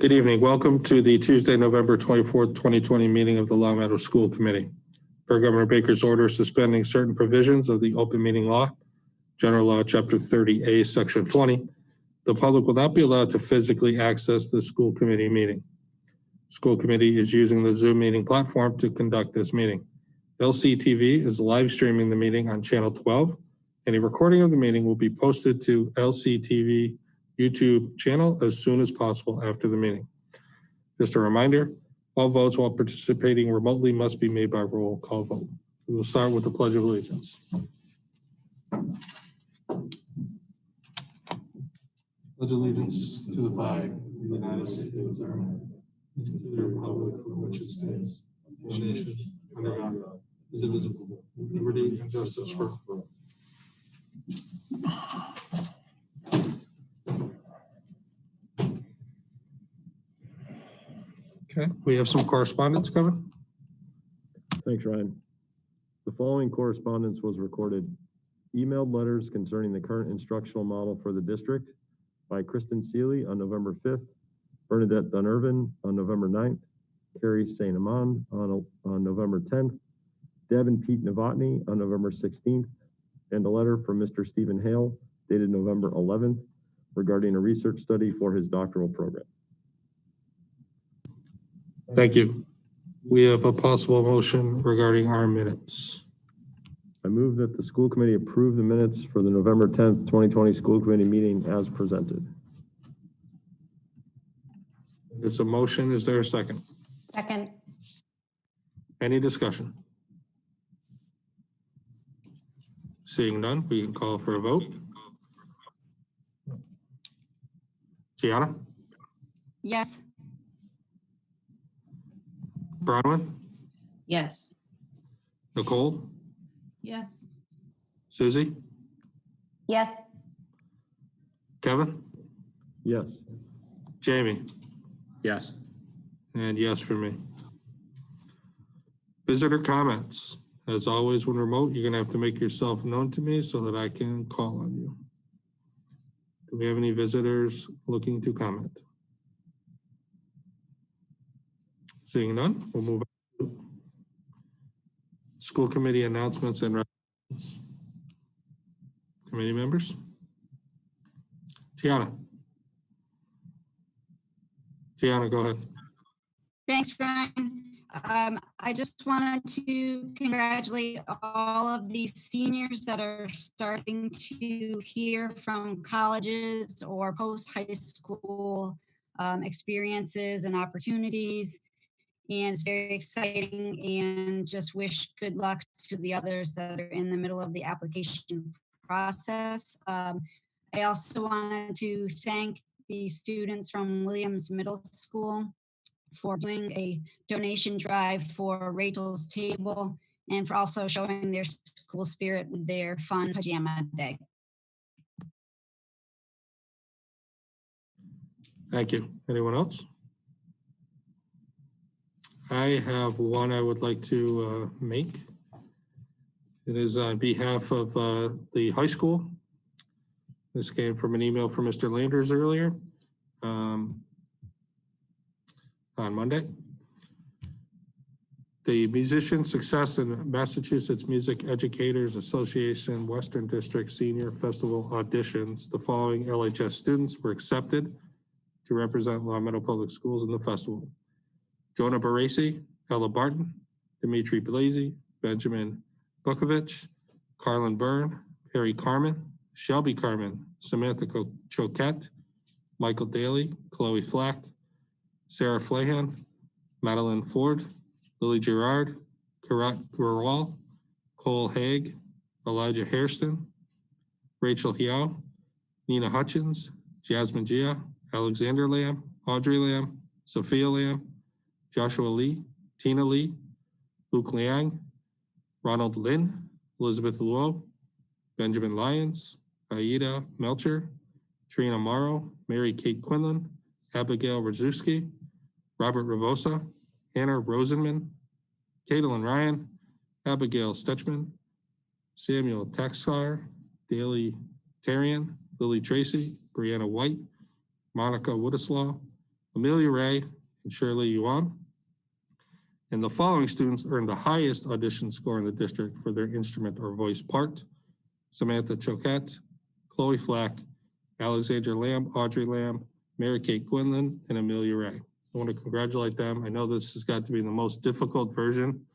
Good evening. Welcome to the Tuesday, November 24th, 2020 meeting of the Longmeadow School Committee. Per Governor Baker's order suspending certain provisions of the open meeting law, General Law, Chapter 30A, Section 20, the public will not be allowed to physically access the school committee meeting. School committee is using the Zoom meeting platform to conduct this meeting. LCTV is live streaming the meeting on Channel 12, and a recording of the meeting will be posted to LCTV YouTube channel as soon as possible after the meeting. Just a reminder, all votes while participating remotely must be made by roll call vote. We will start with the Pledge of Allegiance. Pledge allegiance to the flag of the United States of America, and to the republic for which it stands, one nation, under God, indivisible, with liberty and justice for all. Okay, we have some correspondence coming. Thanks, Ryan. The following correspondence was recorded. Emailed letters concerning the current instructional model for the district by Kristen Seeley on November 5th, Bernadette Dunirvin on November 9th, Carrie St. Amand on November 10th, Deb and Pete Novotny on November 16th, and a letter from Mr. Stephen Hale dated November 11th regarding a research study for his doctoral program. Thank you. We have a possible motion regarding our minutes. I move that the school committee approve the minutes for the November 10th, 2020 school committee meeting as presented. It's a motion. Is there a second? Second. Any discussion? Seeing none, we can call for a vote. Gianna? Yes. Bronwyn? Yes. Nicole? Yes. Susie? Yes. Kevin? Yes. Jamie? Yes. And yes for me. Visitor comments. As always, when remote, you're going to have to make yourself known to me so that I can call on you. Do we have any visitors looking to comment? Seeing none, we'll move on to school committee announcements and resolutions. Committee members? Tiana, go ahead. Thanks, Brian. I just wanted to congratulate all of these seniors that are starting to hear from colleges or post-high school experiences and opportunities. And it's very exciting, and just wish good luck to the others that are in the middle of the application process. I also wanted to thank the students from Williams Middle School for doing a donation drive for Rachel's Table, and for also showing their school spirit with their fun pajama day. Thank you. Anyone else? I have one I would like to make. It is on behalf of the high school. This came from an email from Mr. Landers earlier on Monday. The Musician Success in Massachusetts Music Educators Association Western District Senior Festival auditions. The following LHS students were accepted to represent Longmeadow Public Schools in the festival: Jonah Barasi, Ella Barton, Dimitri Blasey, Benjamin Bukovich, Carlin Byrne, Perry Carmen, Shelby Carmen, Samantha Choquette, Michael Daly, Chloe Flack, Sarah Flahan, Madeline Ford, Lily Gerard, Karat Gurwal, Cole Haig, Elijah Hairston, Rachel Hiao, Nina Hutchins, Jasmine Gia, Alexander Lamb, Audrey Lamb, Sophia Lamb, Joshua Lee, Tina Lee, Luke Liang, Ronald Lin, Elizabeth Luo, Benjamin Lyons, Aida Melcher, Trina Morrow, Mary Kate Quinlan, Abigail Rzuski, Robert Ravosa, Hannah Rosenman, Caitlin Ryan, Abigail Stetchman, Samuel Taxar, Daly Tarian, Lily Tracy, Brianna White, Monica Woodeslaw, Amelia Ray and Shirley Yuan. And the following students earned the highest audition score in the district for their instrument or voice part: Samantha Choquette, Chloe Flack, Alexandra Lamb, Audrey Lamb, Mary Kate Quinlan, and Amelia Ray. I want to congratulate them. I know this has got to be the most difficult version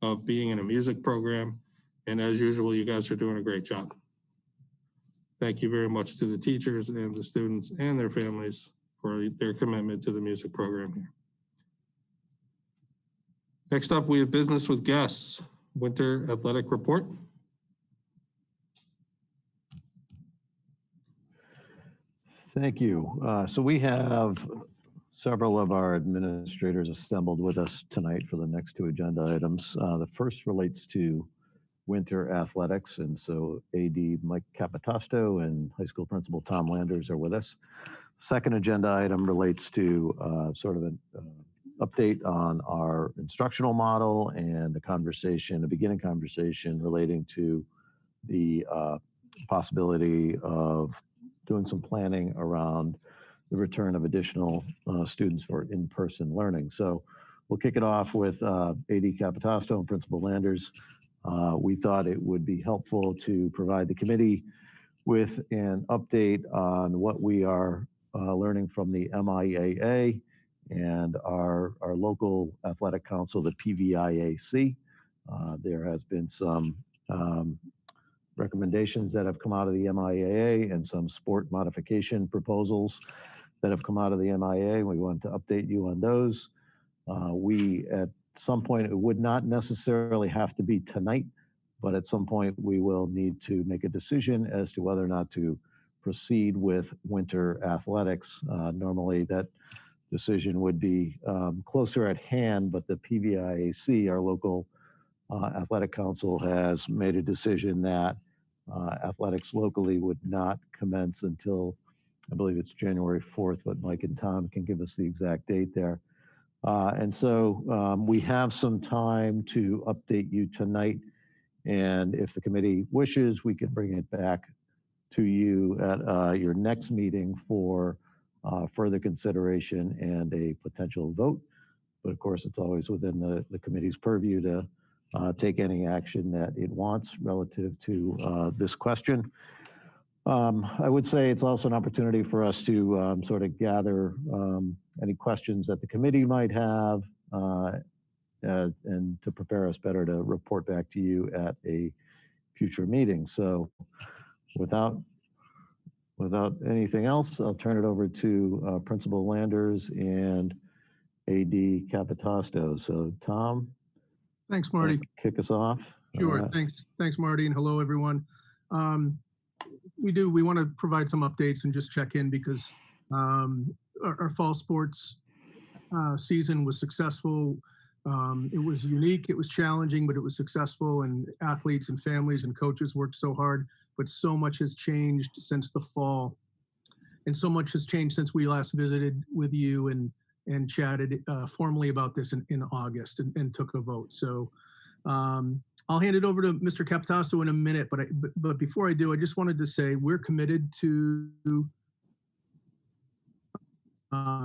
of being in a music program. And as usual, you guys are doing a great job. Thank you very much to the teachers and the students and their families for their commitment to the music program here. Next up, we have business with guests. Winter athletic report. Thank you. So we have several of our administrators assembled with us tonight for the next two agenda items. The first relates to winter athletics, and so AD Mike Capitasto and high school principal Tom Landers are with us. Second agenda item relates to sort of an update on our instructional model and a beginning conversation relating to the possibility of doing some planning around the return of additional students for in-person learning. So we'll kick it off with AD Capitasto and Principal Landers. We thought it would be helpful to provide the committee with an update on what we are learning from the MIAA and our local athletic council, the PVIAC. There has been some recommendations that have come out of the MIAA and some sport modification proposals that have come out of the MIAA. We want to update you on those. We, at some point, it would not necessarily have to be tonight, but at some point we will need to make a decision as to whether or not to proceed with winter athletics. Normally that decision would be closer at hand, but the PVIAC, our local athletic council, has made a decision that athletics locally would not commence until, I believe it's January 4th, but Mike and Tom can give us the exact date there. And so we have some time to update you tonight. And if the committee wishes, we can bring it back to you at your next meeting for further consideration and a potential vote. But of course, it's always within the committee's purview to take any action that it wants relative to this question. I would say it's also an opportunity for us to sort of gather any questions that the committee might have and to prepare us better to report back to you at a future meeting. So without anything else, I'll turn it over to Principal Landers and AD Capitasto. So Tom. Thanks, Marty. Kick us off. Sure. Thanks, Marty, and hello, everyone. We want to provide some updates and just check in because our fall sports season was successful. It was unique, it was challenging, but it was successful, and athletes and families and coaches worked so hard, but so much has changed since the fall. And so much has changed since we last visited with you and chatted formally about this in August and took a vote. So I'll hand it over to Mr. Capitasto in a minute, but before I do, I just wanted to say we're committed to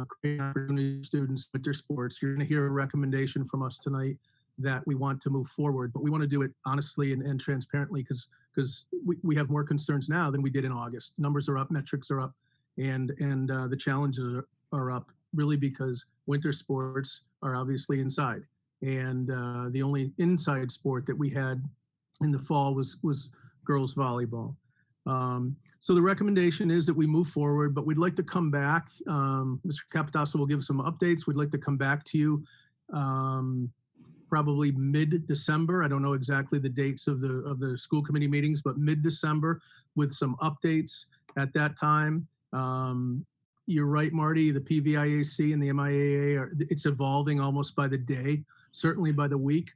creating opportunity for students with their sports. You're going to hear a recommendation from us tonight that we want to move forward, but we want to do it honestly and transparently because we have more concerns now than we did in August. Numbers are up, metrics are up, and the challenges are up, really because winter sports are obviously inside. And the only inside sport that we had in the fall was girls volleyball. So the recommendation is that we move forward, but we'd like to come back. Mr. Capitasto will give some updates. We'd like to come back to you probably mid-December. I don't know exactly the dates of the school committee meetings, but mid-December with some updates at that time. You're right, Marty, the PVIAC and the MIAA, it's evolving almost by the day, certainly by the week.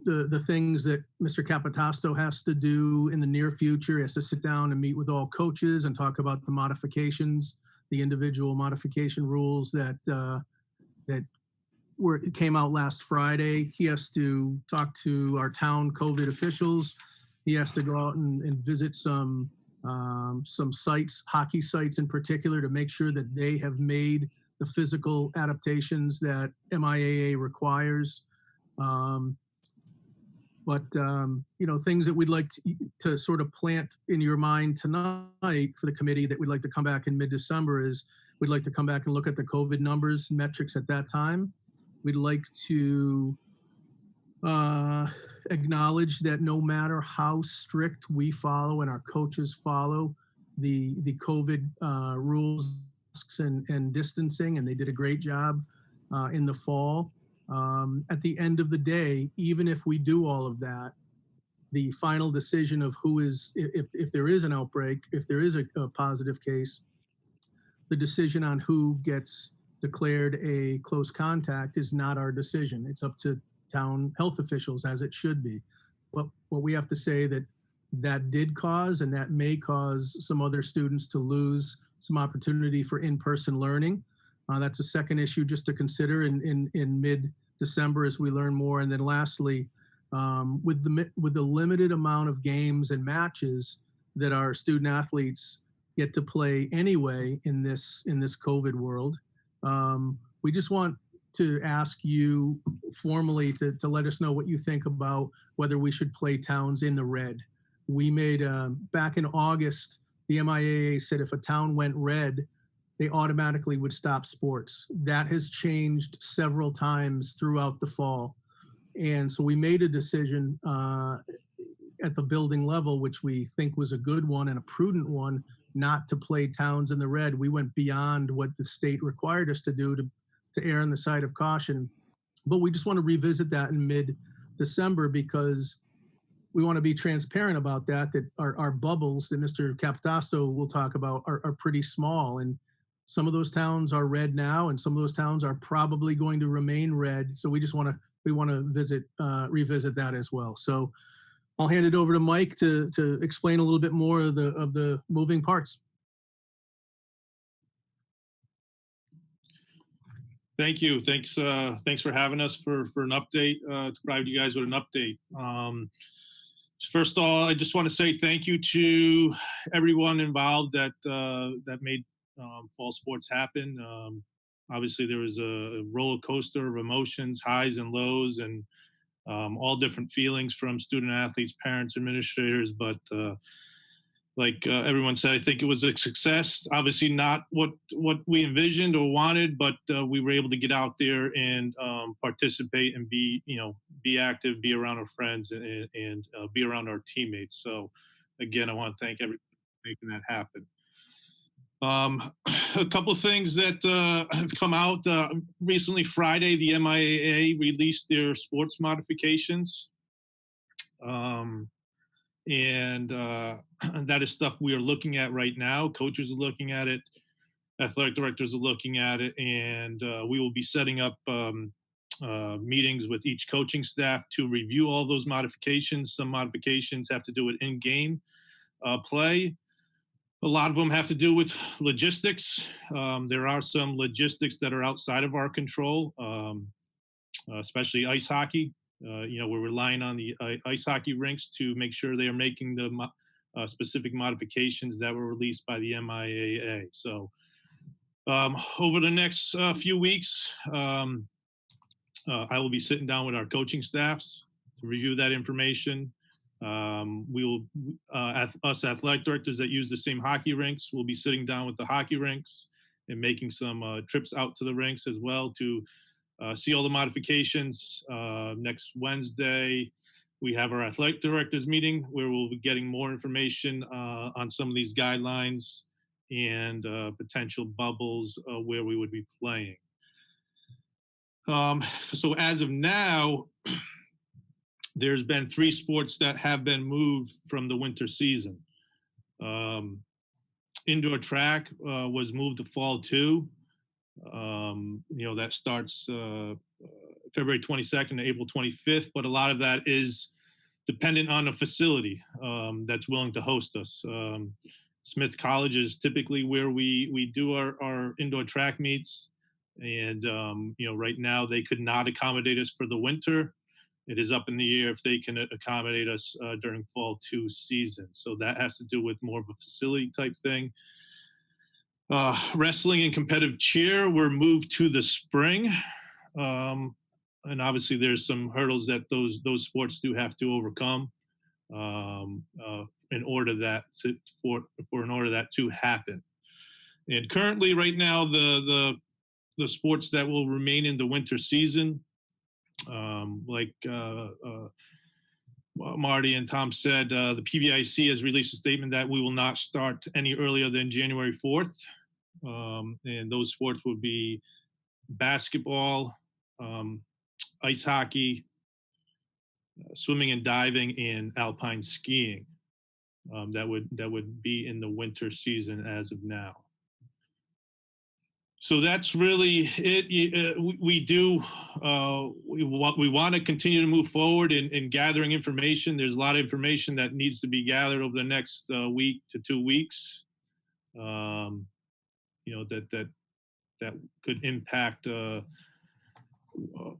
The things that Mr. Capitasto has to do in the near future is to sit down and meet with all coaches and talk about the modifications, the individual modification rules that came out last Friday. He has to talk to our town COVID officials. He has to go out and visit some some sites, hockey sites in particular, to make sure that they have made the physical adaptations that MIAA requires. Things that we'd like to sort of plant in your mind tonight for the committee that we'd like to come back in mid-December is we'd like to come back and look at the COVID numbers, metrics at that time. We'd like to acknowledge that no matter how strict we follow and our coaches follow the COVID rules and distancing, and they did a great job in the fall. At the end of the day, even if we do all of that, the final decision of who is, if there is an outbreak, if there is a positive case, the decision on who gets declared a close contact is not our decision. It's up to town health officials, as it should be. But what we have to say that did cause, and that may cause some other students to lose some opportunity for in-person learning. That's a second issue just to consider in mid-December as we learn more. And then lastly, with the limited amount of games and matches that our student athletes get to play anyway in this COVID world, we just want to ask you formally to let us know what you think about whether we should play towns in the red. We made, back in August, the MIAA said if a town went red, they automatically would stop sports. That has changed several times throughout the fall. And so we made a decision at the building level, which we think was a good one and a prudent one, not to play towns in the red. We went beyond what the state required us to do to err on the side of caution. But we just want to revisit that in mid-December because we want to be transparent about that our bubbles that Mr. Capitasto will talk about are pretty small. And some of those towns are red now, and some of those towns are probably going to remain red. So we want to revisit that as well. So I'll hand it over to Mike to explain a little bit more of the moving parts. Thank you. Thanks for having us for an update, to provide you guys with an update. First of all, I just want to say thank you to everyone involved that made fall sports happen. Obviously, there was a roller coaster of emotions, highs and lows, and all different feelings from student athletes, parents, administrators. But like everyone said, I think it was a success. Obviously not what we envisioned or wanted, but we were able to get out there and participate and be active, be around our friends and be around our teammates. So again, I want to thank everyone for making that happen. A couple of things that have come out recently. Friday, the MIAA released their sports modifications. And that is stuff we are looking at right now. Coaches are looking at it, athletic directors are looking at it, and we will be setting up meetings with each coaching staff to review all those modifications. Some modifications have to do with in-game play. A lot of them have to do with logistics. There are some logistics that are outside of our control, especially ice hockey. We're relying on the ice hockey rinks to make sure they are making the specific modifications that were released by the MIAA. So over the next few weeks, I will be sitting down with our coaching staffs to review that information. We will, us athletic directors that use the same hockey rinks, will be sitting down with the hockey rinks and making some trips out to the rinks as well to see all the modifications. Next Wednesday, we have our athletic directors meeting where we'll be getting more information on some of these guidelines and potential bubbles where we would be playing. So as of now, there's been 3 sports that have been moved from the winter season. Indoor track was moved to fall 2. That starts February 22nd to April 25th, but a lot of that is dependent on a facility that's willing to host us. Smith College is typically where we do our indoor track meets, and right now they could not accommodate us for the winter. it is up in the air if they can accommodate us during fall 2 season. So that has to do with more of a facility type thing. Wrestling and competitive cheer were moved to the spring. And obviously there's some hurdles that those sports do have to overcome in order that to happen. And currently right now, the sports that will remain in the winter season, like Marty and Tom said, the PVIC has released a statement that we will not start any earlier than January 4th. And those sports would be basketball, ice hockey, swimming and diving, and alpine skiing. That would be in the winter season as of now. So that's really it. We want to continue to move forward in gathering information. There's a lot of information that needs to be gathered over the next week to 2 weeks. That could impact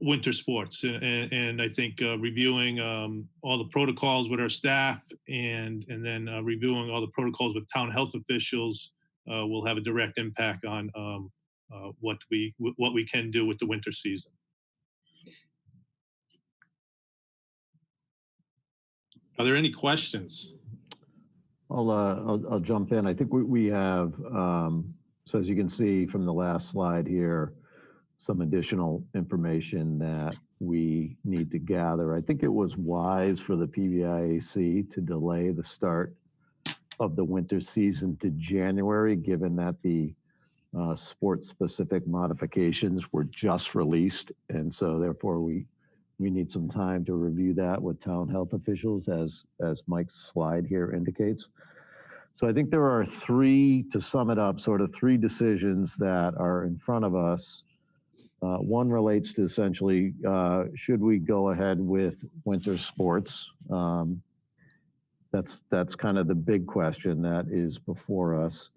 winter sports, and I think reviewing all the protocols with our staff and then reviewing all the protocols with town health officials will have a direct impact on what we can do with the winter season. Are there any questions? I'll jump in. I think we have, so as you can see from the last slide here, some additional information that we need to gather. I think it was wise for the PVIAC to delay the start of the winter season to January, given that the sport-specific modifications were just released. And so therefore we need some time to review that with town health officials, as Mike's slide here indicates. So I think there are to sum it up, sort of three decisions that are in front of us. One relates to essentially, should we go ahead with winter sports? That's kind of the big question that is before us.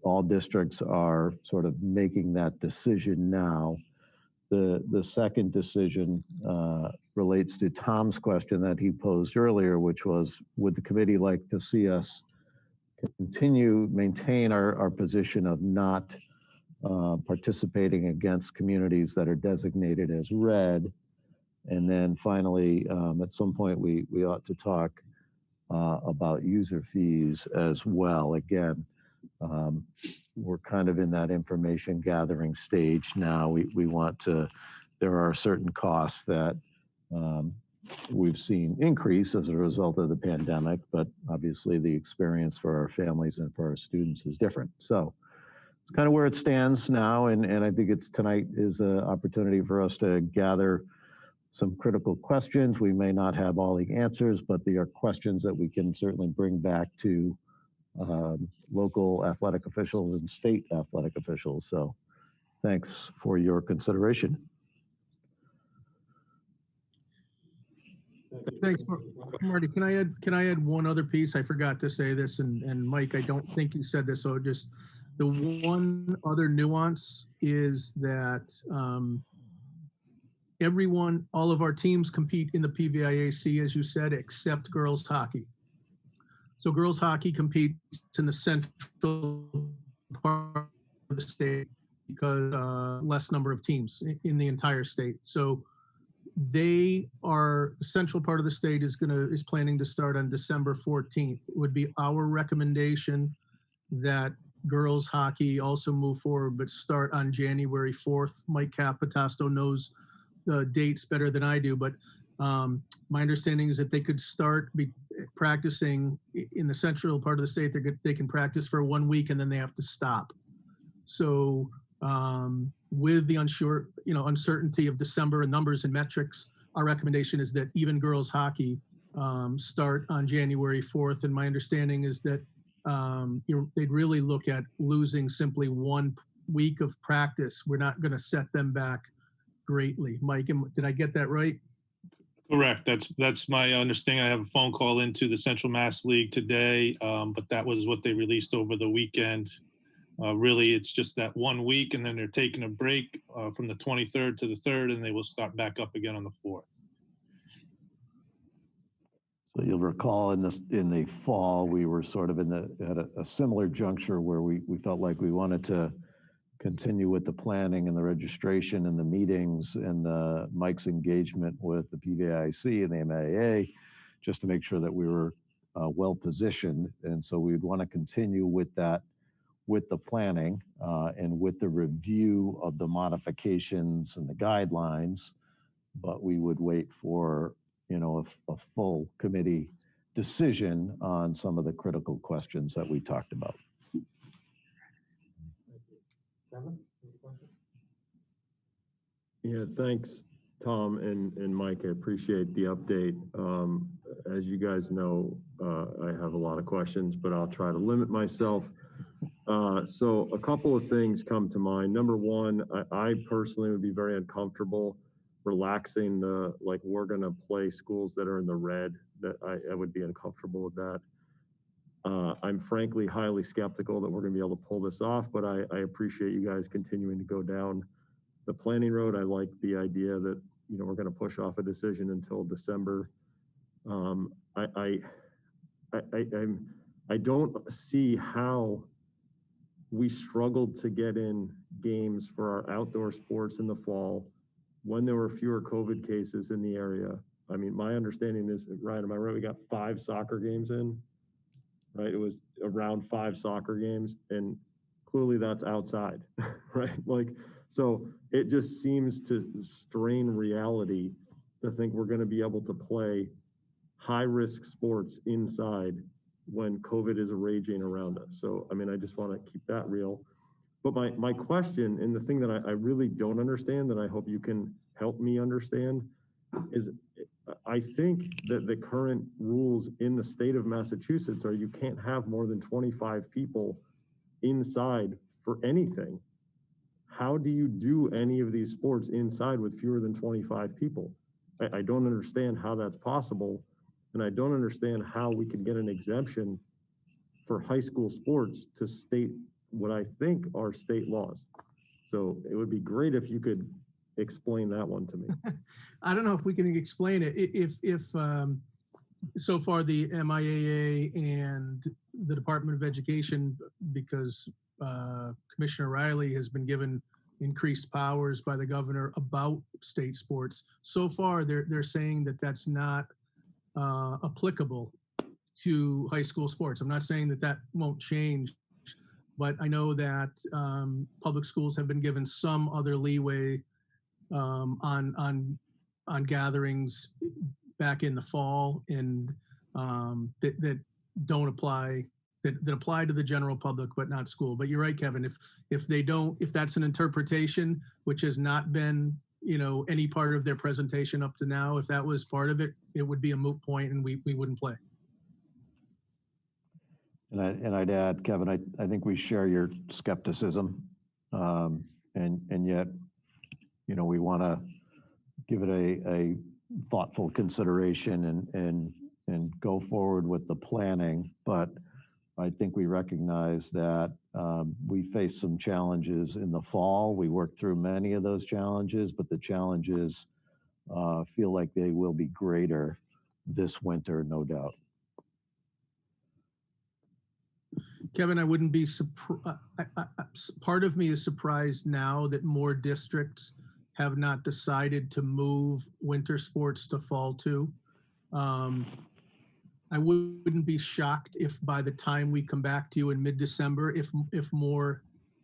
All districts are sort of making that decision now. The second decision relates to Tom's question that he posed earlier, which was, would the committee like to see us maintain our position of not participating against communities that are designated as red? And then finally, at some point, we ought to talk about user fees as well. Again, we're kind of in that information gathering stage now. We want to, there are certain costs that we've seen increase as a result of the pandemic, but obviously the experience for our families and for our students is different. So it's kind of where it stands now, and I think tonight is an opportunity for us to gather some critical questions. We may not have all the answers, but they are questions that we can certainly bring back to local athletic officials and state athletic officials. So thanks for your consideration. Thanks, Marty. Can I add one other piece? I forgot to say this, and Mike, I don't think you said this. So just the one other nuance is that all of our teams compete in the PVIAC, as you said, except girls hockey. So girls hockey competes in the central part of the state because less number of teams in the entire state. So the central part of the state is planning to start on December 14th. It would be our recommendation that girls hockey also move forward, but start on January 4th. Mike Capitasto knows the dates better than I do, but my understanding is that they could start practicing in the central part of the state. They can practice for 1 week and then they have to stop. So with the uncertainty of December and numbers and metrics, our recommendation is that even girls hockey start on January 4th. And my understanding is that they'd really look at losing simply 1 week of practice. We're not going to set them back greatly. Mike, did I get that right? Correct. That's my understanding. I have a phone call into the Central Mass League today, but that was what they released over the weekend. Really, it's just that 1 week, and then they're taking a break from the 23rd to the 3rd, and they will start back up again on the 4th. So you'll recall in the fall, we were sort of at a similar juncture where we felt like we wanted to continue with the planning and the registration and the meetings and Mike's engagement with the PVIC and the MIAA, just to make sure that we were well positioned. And so we'd want to continue with that, with the planning and with the review of the modifications and the guidelines, but we would wait for, you know, a full committee decision on some of the critical questions that we talked about. Kevin, any questions? Yeah, thanks, Tom and Mike. I appreciate the update. As you guys know, I have a lot of questions, but I'll try to limit myself. So a couple of things come to mind. Number one, I personally would be very uncomfortable relaxing like we're going to play schools that are in the red. That I would be uncomfortable with that. I'm frankly highly skeptical that we're going to be able to pull this off, but I appreciate you guys continuing to go down the planning road. I like the idea that, you know, we're going to push off a decision until December. I don't see how we struggled to get in games for our outdoor sports in the fall when there were fewer COVID cases in the area. I mean, my understanding is, Ryan, am I right? We got 5 soccer games in, right? It was around 5 soccer games, and clearly that's outside, right? Like, so it just seems to strain reality to think we're going to be able to play high-risk sports inside when COVID is raging around us. So, I mean, I just want to keep that real. But my question, and the thing that I really don't understand, that I hope you can help me understand, is I think that the current rules in the state of Massachusetts are you can't have more than 25 people inside for anything. How do you do any of these sports inside with fewer than 25 people? I don't understand how that's possible. And I don't understand how we could get an exemption for high school sports to state what I think are state laws. So it would be great if you could explain that one to me. I don't know if we can explain it. If so far the MIAA and the Department of Education, because Commissioner Riley has been given increased powers by the governor about state sports. So far, they're saying that that's not applicable to high school sports. I'm not saying that that won't change, but I know that public schools have been given some other leeway on gatherings back in the fall, and that don't apply, that apply to the general public but not school. But you're right, Kevin, if they don't, if that's an interpretation which has not been, you know, any part of their presentation up to now, if that was part of it, it would be a moot point and we wouldn't play. And I'd add, Kevin, I think we share your skepticism, and yet, you know, we want to give it a thoughtful consideration and go forward with the planning. But I think we recognize that we faced some challenges in the fall. We worked through many of those challenges, but the challenges feel like they will be greater this winter, no doubt. Kevin, I wouldn't be surprised. Part of me is surprised now that more districts have not decided to move winter sports to fall 2. I wouldn't be shocked if by the time we come back to you in mid-December, if more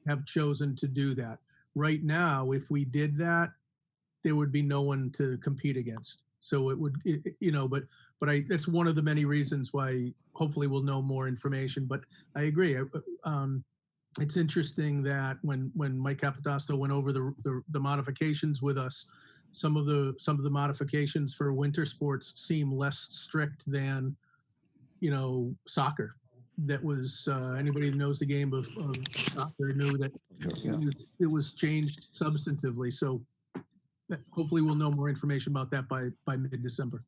have chosen to do that. Right now, if we did that, there would be no one to compete against. So it would, you know, but that's one of the many reasons why hopefully we'll know more information. But I agree. It's interesting that when Mike Capitasto went over the modifications with us, some of the modifications for winter sports seem less strict than, you know, soccer. That was anybody who knows the game of soccer knew that it was changed substantively. So hopefully we'll know more information about that by mid-December.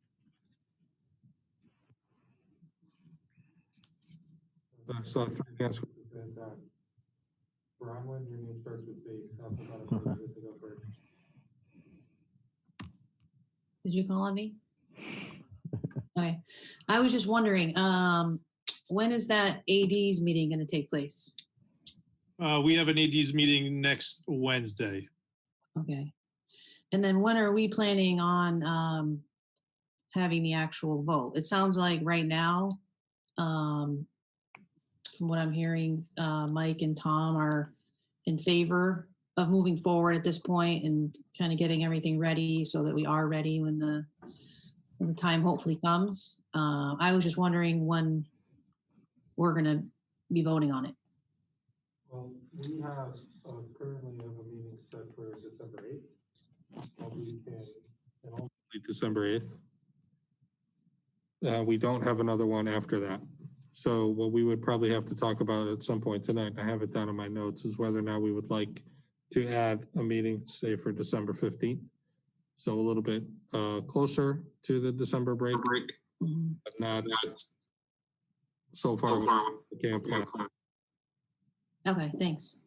So 3 guests. Bronwyn, your name starts with B. Good to go first. Did you call on me? Okay. I was just wondering, when is that AD's meeting going to take place? We have an AD's meeting next Wednesday. Okay. And then when are we planning on having the actual vote? It sounds like right now, from what I'm hearing, Mike and Tom are in favor of moving forward at this point and kind of getting everything ready so that we are ready when the time hopefully comes. I was just wondering when we're going to be voting on it. Well, we have currently have a meeting set for December 8th. December 8th. We don't have another one after that. So what we would probably have to talk about at some point tonight, I have it down in my notes, is whether or not we would like to add a meeting, say for December 15th. So a little bit closer to the December break, but not so far. We can't plan. Okay, thanks.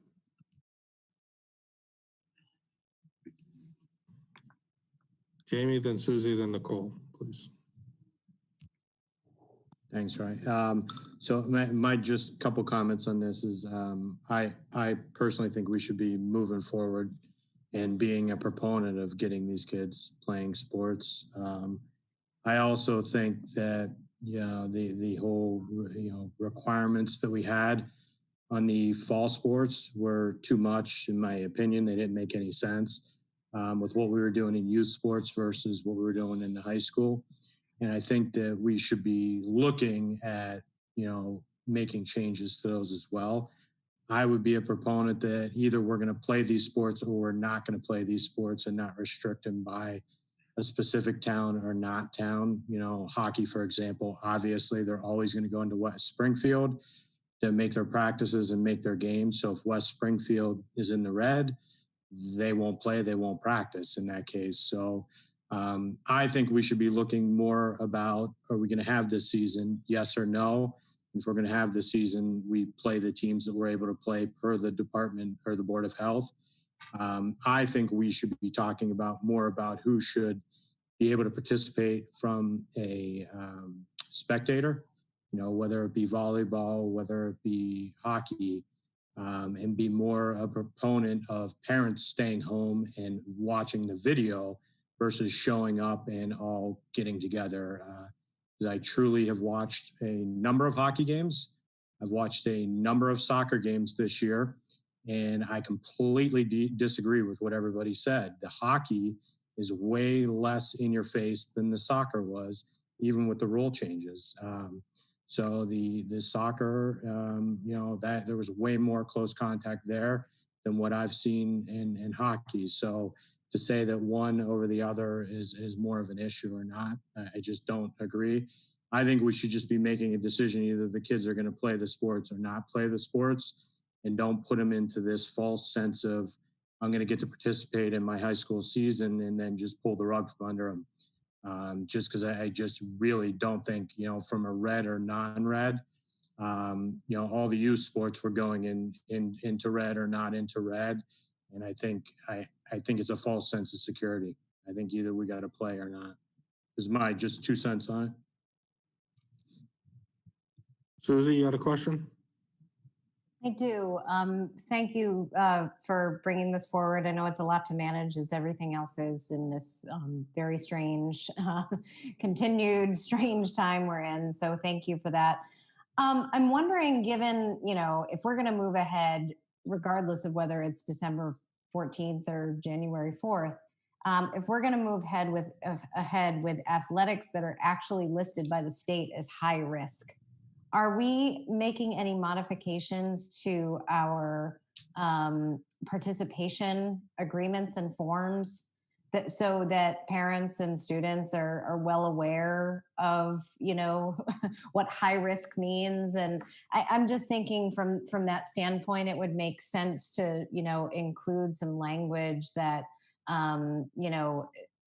Jamie, then Susie, then Nicole, please. Thanks, Roy. So my just couple comments on this is I personally think we should be moving forward and being a proponent of getting these kids playing sports. I also think that the whole requirements that we had on the fall sports were too much, in my opinion. They didn't make any sense with what we were doing in youth sports versus what we were doing in the high school. And I think that we should be looking at, making changes to those as well. I would be a proponent that either we're going to play these sports or we're not going to play these sports and not restrict them by a specific town or not town. Hockey, for example, obviously they're always going to go into West Springfield to make their practices and make their games. So if West Springfield is in the red, they won't play, they won't practice in that case. So I think we should be looking more about, are we going to have this season? Yes or no? If we're going to have this season, we play the teams that we're able to play per the department or the Board of Health. I think we should be talking more about who should be able to participate from a spectator, whether it be volleyball, whether it be hockey, and be more a proponent of parents staying home and watching the video versus showing up and all getting together. Because I truly have watched a number of hockey games. I've watched a number of soccer games this year, and I completely disagree with what everybody said. The hockey is way less in your face than the soccer was, even with the rule changes. So the soccer, that there was way more close contact there than what I've seen in hockey. So to say that one over the other is more of an issue or not, I just don't agree. I think we should just be making a decision. Either the kids are going to play the sports or not play the sports, and don't put them into this false sense of, I'm going to get to participate in my high school season and then just pull the rug from under them. Just because I just really don't think, from a red or non-red, all the youth sports were going into red or not into red. And I think it's a false sense of security. I think either we got to play or not. Is my just 2 cents on it. Susie, you had a question? I do. Thank you for bringing this forward. I know it's a lot to manage, as everything else is in this very strange, continued strange time we're in. So thank you for that. I'm wondering, given, if we're going to move ahead, regardless of whether it's December 14th or January 4th, if we're going to move ahead with athletics that are actually listed by the state as high risk, are we making any modifications to our participation agreements and forms so that parents and students are well aware of, what high risk means? And I'm just thinking from that standpoint, it would make sense to, include some language that,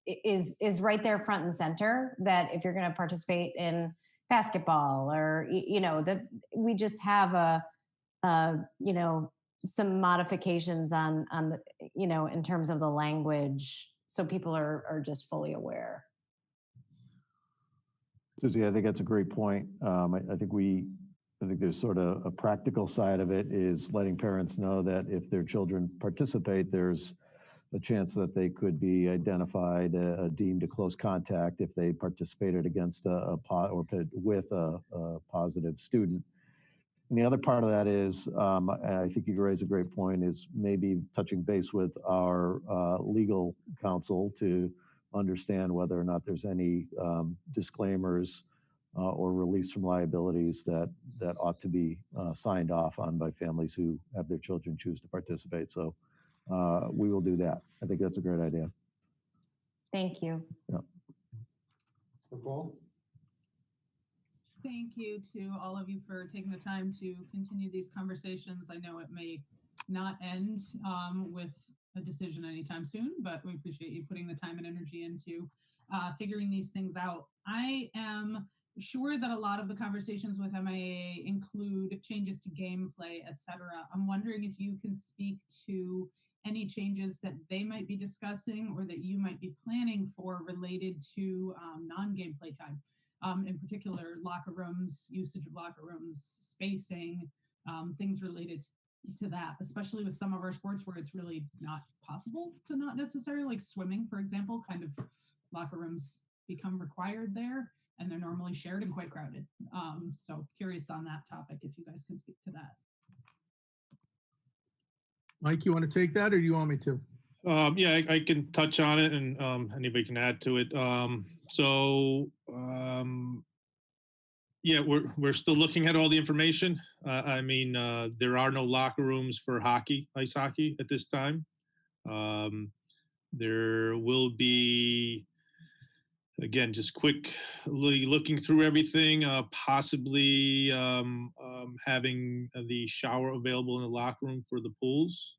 is right there front and center, that if you're going to participate in basketball or, that we just have some modifications on the, in terms of the language, so people are just fully aware. Susie, I think that's a great point. I think there's sort of a practical side of it is letting parents know that if their children participate, there's a chance that they could be identified, deemed a close contact if they participated against with a positive student. And the other part of that is, I think you raise a great point, is maybe touching base with our legal counsel to understand whether or not there's any disclaimers or release from liabilities that ought to be signed off on by families who have their children choose to participate. So we will do that. I think that's a great idea. Thank you. Yeah. Nicole? Thank you to all of you for taking the time to continue these conversations. I know it may not end with a decision anytime soon, but we appreciate you putting the time and energy into figuring these things out. I am sure that a lot of the conversations with MIAA include changes to gameplay, etc. I'm wondering if you can speak to any changes that they might be discussing or that you might be planning for related to non-gameplay time. In particular, locker rooms, usage of locker rooms, spacing, things related to that, especially with some of our sports where it's really not possible to not necessarily, like swimming, for example, kind of locker rooms become required there and they're normally shared and quite crowded. So curious on that topic, if you guys can speak to that. Mike, you want to take that or do you want me to? Yeah, I can touch on it and anybody can add to it. Yeah, we're still looking at all the information. I mean, there are no locker rooms for ice hockey at this time. There will be, again, just quickly looking through everything, possibly having the shower available in the locker room for the pools.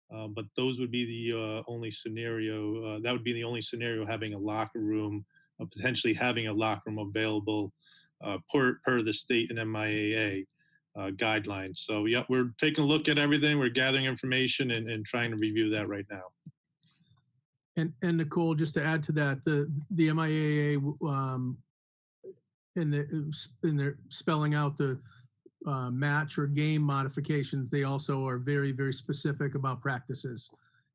But those would be the only scenario. That would be the only scenario, having a locker room, potentially having a locker room available per the state and MIAA guidelines. So yeah, we're taking a look at everything. We're gathering information and trying to review that right now. And Nicole, just to add to that, the MIAA in their spelling out the match or game modifications, they also are very, very specific about practices.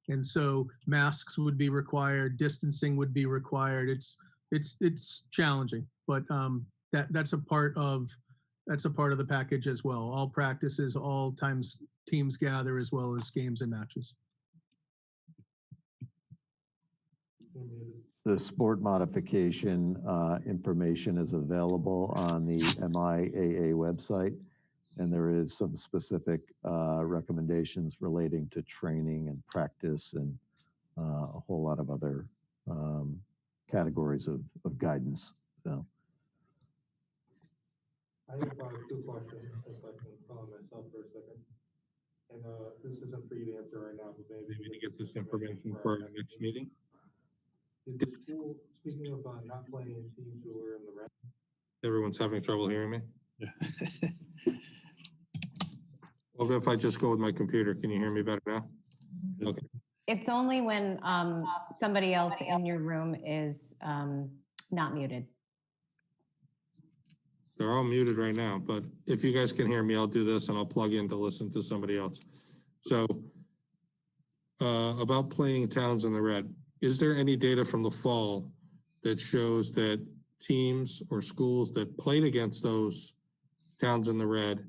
And so masks would be required, distancing would be required. It's challenging, but that's a part of the package as well. All practices, all times teams gather, as well as games and matches. The sport modification information is available on the MIAA website, and there is some specific recommendations relating to training and practice and a whole lot of other categories of guidance. So. I have 2 questions, if I can call myself for a second. And this isn't for you to answer right now, but maybe we can get this information for our next meeting. Did the school, speaking of not playing teams who were in the red? Everyone's having trouble hearing me? Yeah. What if I just go with my computer? Can you hear me better now? Okay. It's only when somebody else in your room is not muted. They're all muted right now, but if you guys can hear me, I'll do this and I'll plug in to listen to somebody else. So about playing towns in the red, is there any data from the fall that shows that teams or schools that played against those towns in the red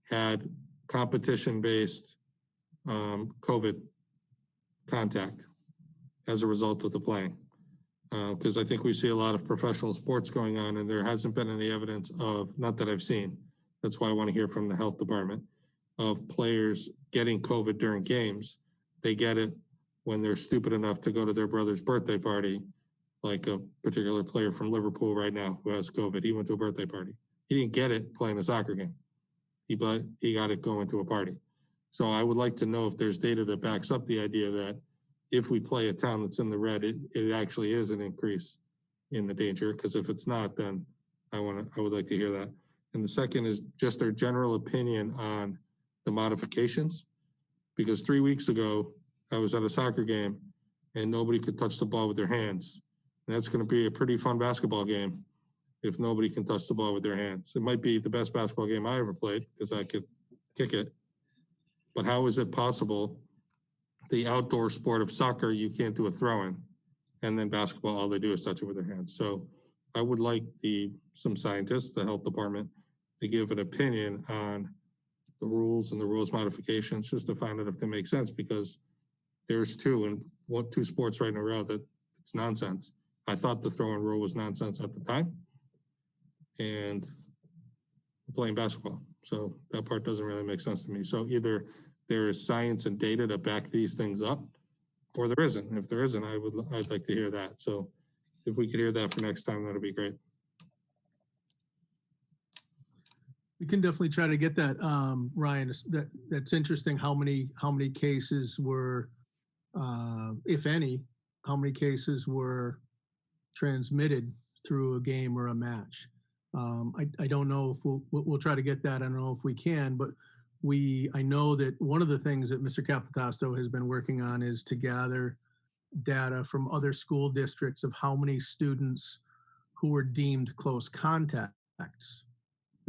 had competition-based COVID contact as a result of the playing? Because I think we see a lot of professional sports going on and there hasn't been any evidence of, not that I've seen, that's why I want to hear from the health department, of players getting COVID during games. They get it when they're stupid enough to go to their brother's birthday party, like a particular player from Liverpool right now who has COVID. He went to a birthday party. He didn't get it playing a soccer game. He got it going to a party. So I would like to know if there's data that backs up the idea that if we play a town that's in the red, it actually is an increase in the danger. Because if it's not, then I would like to hear that. And the second is just their general opinion on the modifications. Because 3 weeks ago, I was at a soccer game and nobody could touch the ball with their hands. And that's going to be a pretty fun basketball game. if nobody can touch the ball with their hands. It might be the best basketball game I ever played because I could kick it. But how is it possible the outdoor sport of soccer, you can't do a throw-in, and then basketball, all they do is touch it with their hands? So I would like some scientists, the health department, to give an opinion on the rules and the rules modifications, just to find out if they make sense, because there's two sports right in a row that it's nonsense. I thought the throw-in rule was nonsense at the time, and playing basketball. So that part doesn't really make sense to me. So either there is science and data to back these things up, or there isn't. If there isn't, I'd like to hear that. So if we could hear that for next time, that'd be great. We can definitely try to get that, Ryan. That's interesting. How many cases were, if any, how many cases were transmitted through a game or a match? I don't know if we'll try to get that. I don't know if we can, but I know that one of the things that Mr. Capitasto has been working on is to gather data from other school districts of how many students who were deemed close contacts,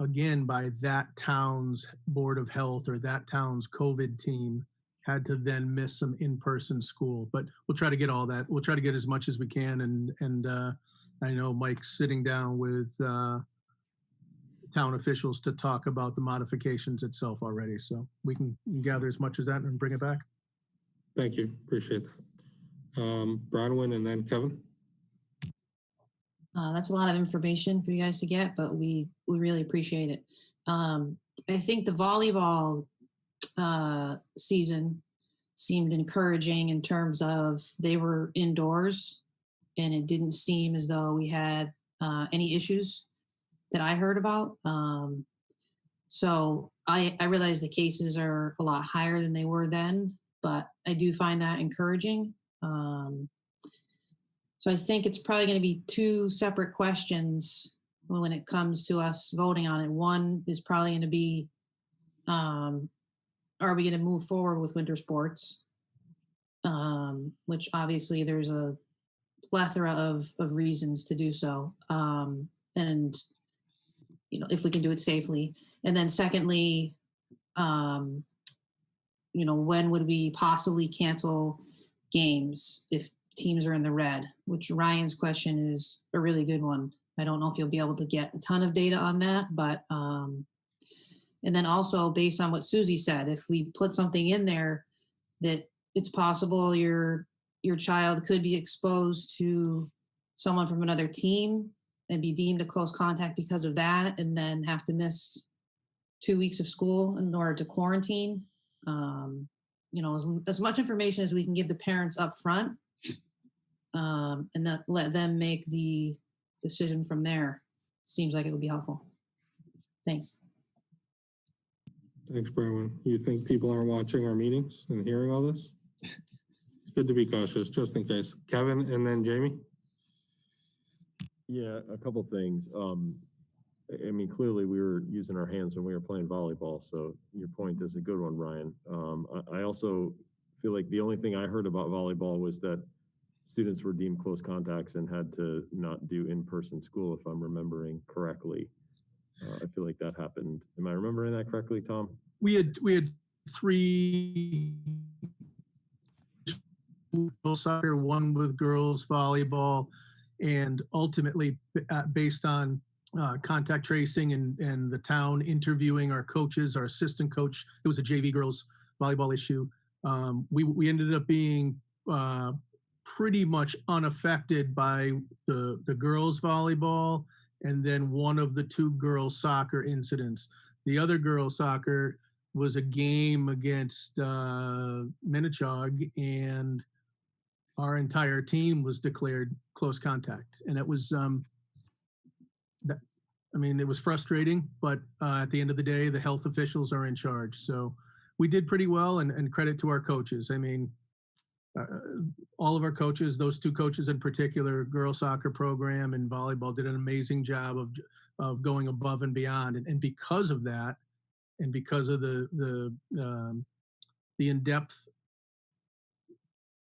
again, by that town's Board of Health or that town's COVID team, had to then miss some in-person school. But we'll try to get all that. We'll try to get as much as we can. And I know Mike's sitting down with town officials to talk about the modifications itself already. So we can gather as much as that and bring it back. Thank you. Appreciate that. Bronwyn and then Kevin. That's a lot of information for you guys to get, but we really appreciate it. I think the volleyball season seemed encouraging in terms of they were indoors, and it didn't seem as though we had any issues that I heard about. So I realize the cases are a lot higher than they were then, but I do find that encouraging. So I think it's probably going to be two separate questions when it comes to us voting on it. One is probably going to be, are we going to move forward with winter sports? Which obviously there's a plethora of reasons to do so. And, you know, if we can do it safely. And then secondly, you know, when would we possibly cancel games if teams are in the red? Which Ryan's question is a really good one. I don't know if you'll be able to get a ton of data on that, but and then also based on what Susie said, if we put something in there that it's possible your child could be exposed to someone from another team and be deemed a close contact because of that, and then have to miss 2 weeks of school in order to quarantine. You know, as much information as we can give the parents up front, and that let them make the decision from there, seems like it would be helpful. Thanks. Thanks, Bronwyn. You think people are watching our meetings and hearing all this? It's good to be cautious, just in case. Kevin and then Jamie. Yeah, a couple things. I mean, clearly we were using our hands when we were playing volleyball, so your point is a good one, Ryan. I also feel like the only thing I heard about volleyball was that students were deemed close contacts and had to not do in-person school, if I'm remembering correctly. I feel like that happened. Am I remembering that correctly, Tom? We had 3 soccer, 1 with girls volleyball, and ultimately based on contact tracing and the town interviewing our coaches, our assistant coach, it was a JV girls volleyball issue. We ended up being pretty much unaffected by the girls volleyball, and then one of the 2 girls soccer incidents. The other girls soccer was a game against Minnechaug, and our entire team was declared close contact. And it was, I mean, it was frustrating, but at the end of the day, the health officials are in charge. So we did pretty well, and credit to our coaches. I mean, all of our coaches, those 2 coaches in particular, girls soccer program and volleyball, did an amazing job of going above and beyond. And because of that, and because of the in-depth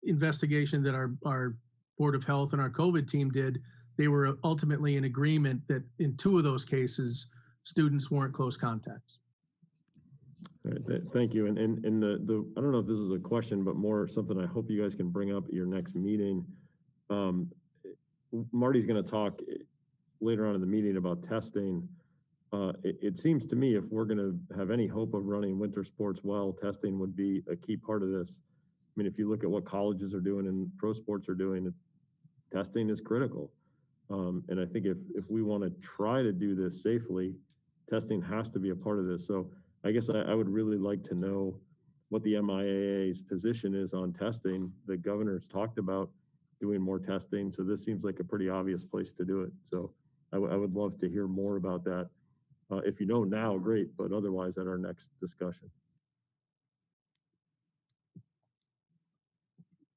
investigation that our Board of Health and our COVID team did, they were ultimately in agreement that in 2 of those cases, students weren't close contacts. All right, thank you. And I don't know if this is a question, but more something I hope you guys can bring up at your next meeting. Marty's going to talk later on in the meeting about testing. It seems to me if we're going to have any hope of running winter sports well, testing would be a key part of this. I mean, if you look at what colleges are doing and pro sports are doing, testing is critical. And I think if we want to try to do this safely, testing has to be a part of this. So I guess I would really like to know what the MIAA's position is on testing. The governor's talked about doing more testing, so this seems like a pretty obvious place to do it. So I would love to hear more about that. If you know now, great, but otherwise at our next discussion.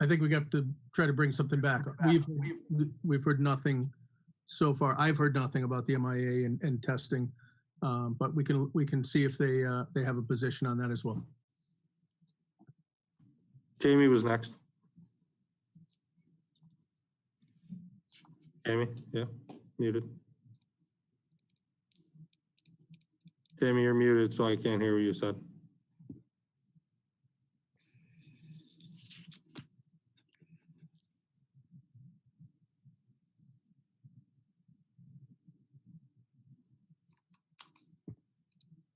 I think we have to try to bring something back. We've heard nothing so far. I've heard nothing about the MIA and testing, but we can see if they have a position on that as well. Jamie was next. Jamie, yeah, muted. Jamie, you're muted, so I can't hear what you said.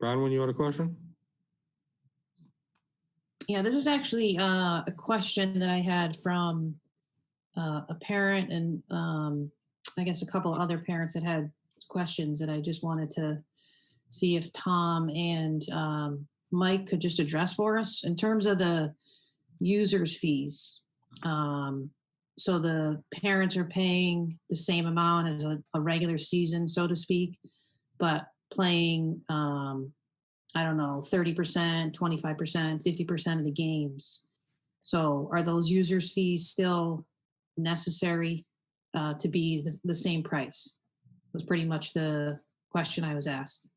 Bronwyn, you had a question? Yeah, this is actually a question that I had from a parent and I guess a couple of other parents that had questions that I just wanted to see if Tom and Mike could just address for us in terms of the users fees. So the parents are paying the same amount as a regular season, so to speak, but playing, I don't know, 30%, 25%, 50% of the games. So are those users fees still necessary to be the same price? Was pretty much the question I was asked.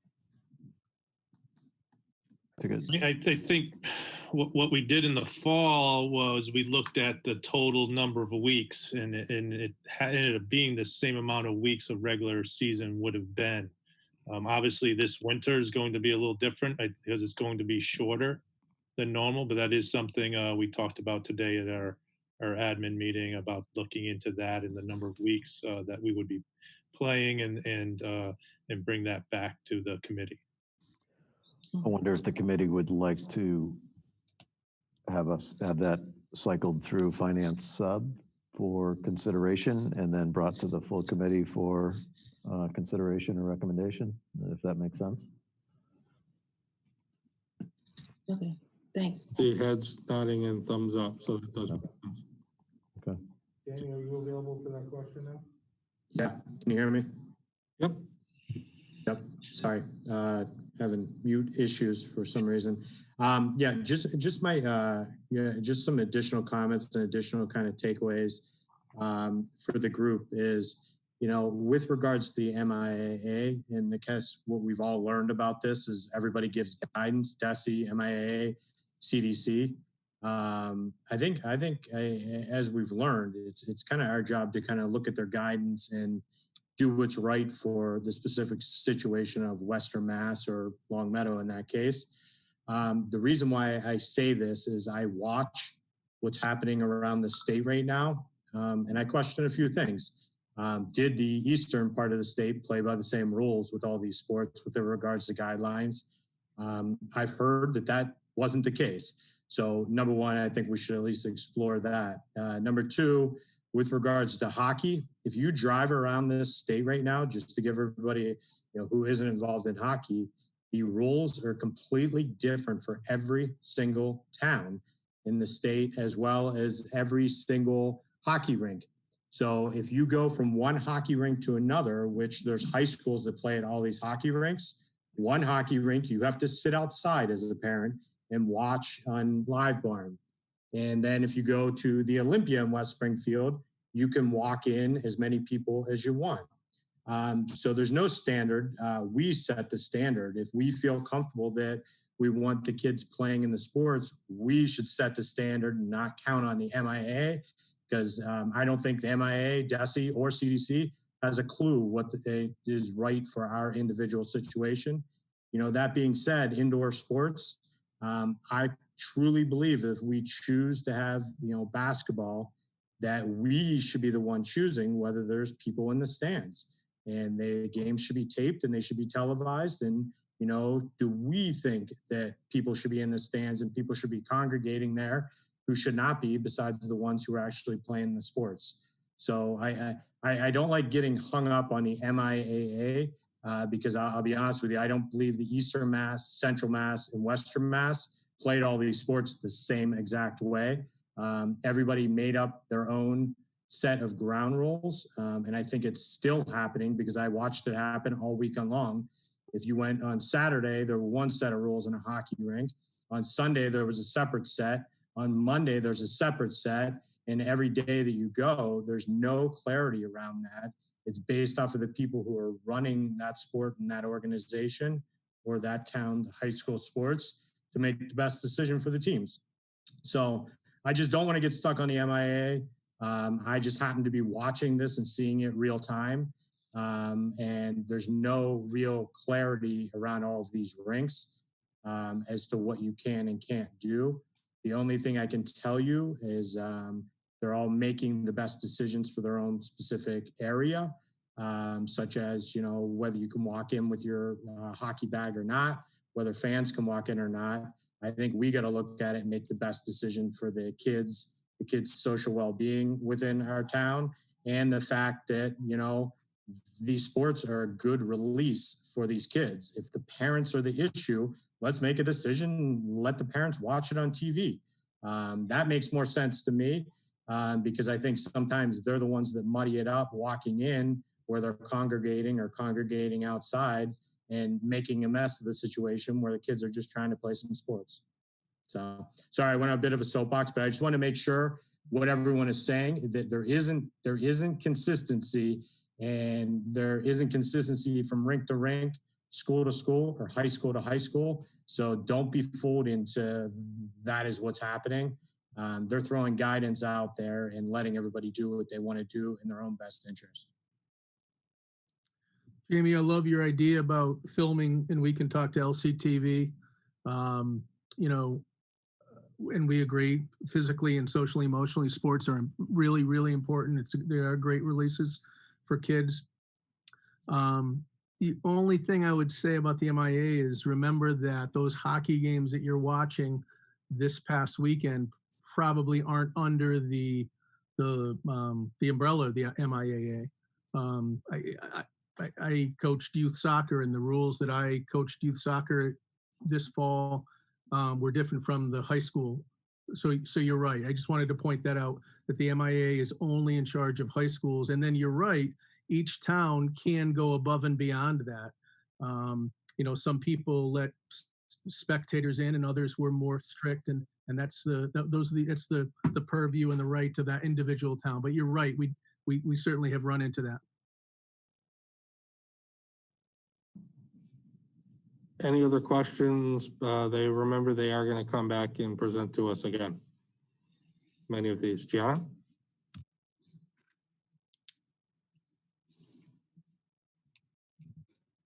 I think what we did in the fall was we looked at the total number of weeks, and it ended up being the same amount of weeks a regular season would have been. Obviously, this winter is going to be a little different because it's going to be shorter than normal, but that is something we talked about today at our admin meeting about looking into that and the number of weeks that we would be playing and bring that back to the committee. I wonder if the committee would like to have that cycled through finance sub for consideration and then brought to the full committee for consideration or recommendation, if that makes sense. Okay, thanks. The heads nodding and thumbs up, so it does make sense. Okay. Danny, are you available for that question now? Yeah, can you hear me? Yep. Yep, sorry, having mute issues for some reason. Yeah, just some additional comments and additional kind of takeaways for the group is, with regards to the MIAA, and I guess what we've all learned about this is everybody gives guidance, DESE, MIAA, CDC. I think as we've learned, it's kind of our job to kind of look at their guidance and do what's right for the specific situation of Western Mass or Longmeadow in that case. The reason why I say this is I watch what's happening around the state right now, and I question a few things. Did the eastern part of the state play by the same rules with all these sports with regards to guidelines? I've heard that wasn't the case. So number one, I think we should at least explore that. Number two, with regards to hockey, if you drive around this state right now, just to give everybody who isn't involved in hockey, the rules are completely different for every single town in the state, as well as every single hockey rink. So if you go from one hockey rink to another, which there's high schools that play at all these hockey rinks, one hockey rink, you have to sit outside as a parent and watch on Live Barn. And then if you go to the Olympia in West Springfield, you can walk in as many people as you want. So there's no standard. We set the standard. If we feel comfortable that we want the kids playing in the sports, we should set the standard and not count on the MIA, because I don't think the MIA, DESE, or CDC has a clue what is right for our individual situation. You know, that being said, indoor sports, I truly believe if we choose to have, you know, basketball, that we should be the one choosing whether there's people in the stands, and the games should be taped and they should be televised. And, you know, do we think that people should be in the stands and people should be congregating there who should not be, besides the ones who are actually playing the sports? So I don't like getting hung up on the MIAA because I'll be honest with you, I don't believe the Eastern Mass, Central Mass, and Western Mass played all these sports the same exact way. Everybody made up their own set of ground rules. And I think it's still happening because I watched it happen all weekend long. If you went on Saturday, there were one set of rules in a hockey rink. On Sunday, there was a separate set. On Monday, there's a separate set. And every day that you go, there's no clarity around that. It's based off of the people who are running that sport and that organization or that town high school sports to make the best decision for the teams. So I just don't want to get stuck on the MIA. I just happen to be watching this and seeing it real time. And there's no real clarity around all of these rinks as to what you can and can't do. The only thing I can tell you is they're all making the best decisions for their own specific area, such as, you know, whether you can walk in with your hockey bag or not, whether fans can walk in or not. I think we got to look at it and make the best decision for the kids' social well-being within our town, and the fact that, you know, these sports are a good release for these kids. If the parents are the issue, let's make a decision, let the parents watch it on TV. That makes more sense to me because I think sometimes they're the ones that muddy it up walking in where they're congregating or congregating outside and making a mess of the situation where the kids are just trying to play some sports. So sorry, I went on a bit of a soapbox, but I just want to make sure what everyone is saying, that there isn't consistency, and there isn't consistency from rink to rink, school to school, or high school to high school. So don't be fooled into that is what's happening. They're throwing guidance out there and letting everybody do what they want to do in their own best interest. Jamie, I love your idea about filming, and we can talk to LCTV. You know, and we agree, physically and socially, emotionally, sports are really, really important. They are great releases for kids. The only thing I would say about the MIA is remember that those hockey games that you're watching this past weekend probably aren't under the umbrella of the MIAA. I coached youth soccer, and the rules that I coached youth soccer this fall were different from the high school. So you're right. I just wanted to point that out, that the MIA is only in charge of high schools. And then you're right, each town can go above and beyond that. You know, some people let spectators in, and others were more strict, and that's the purview and the right to that individual town. But you're right, we certainly have run into that. Any other questions? They are going to come back and present to us again. Many of these. Gianna?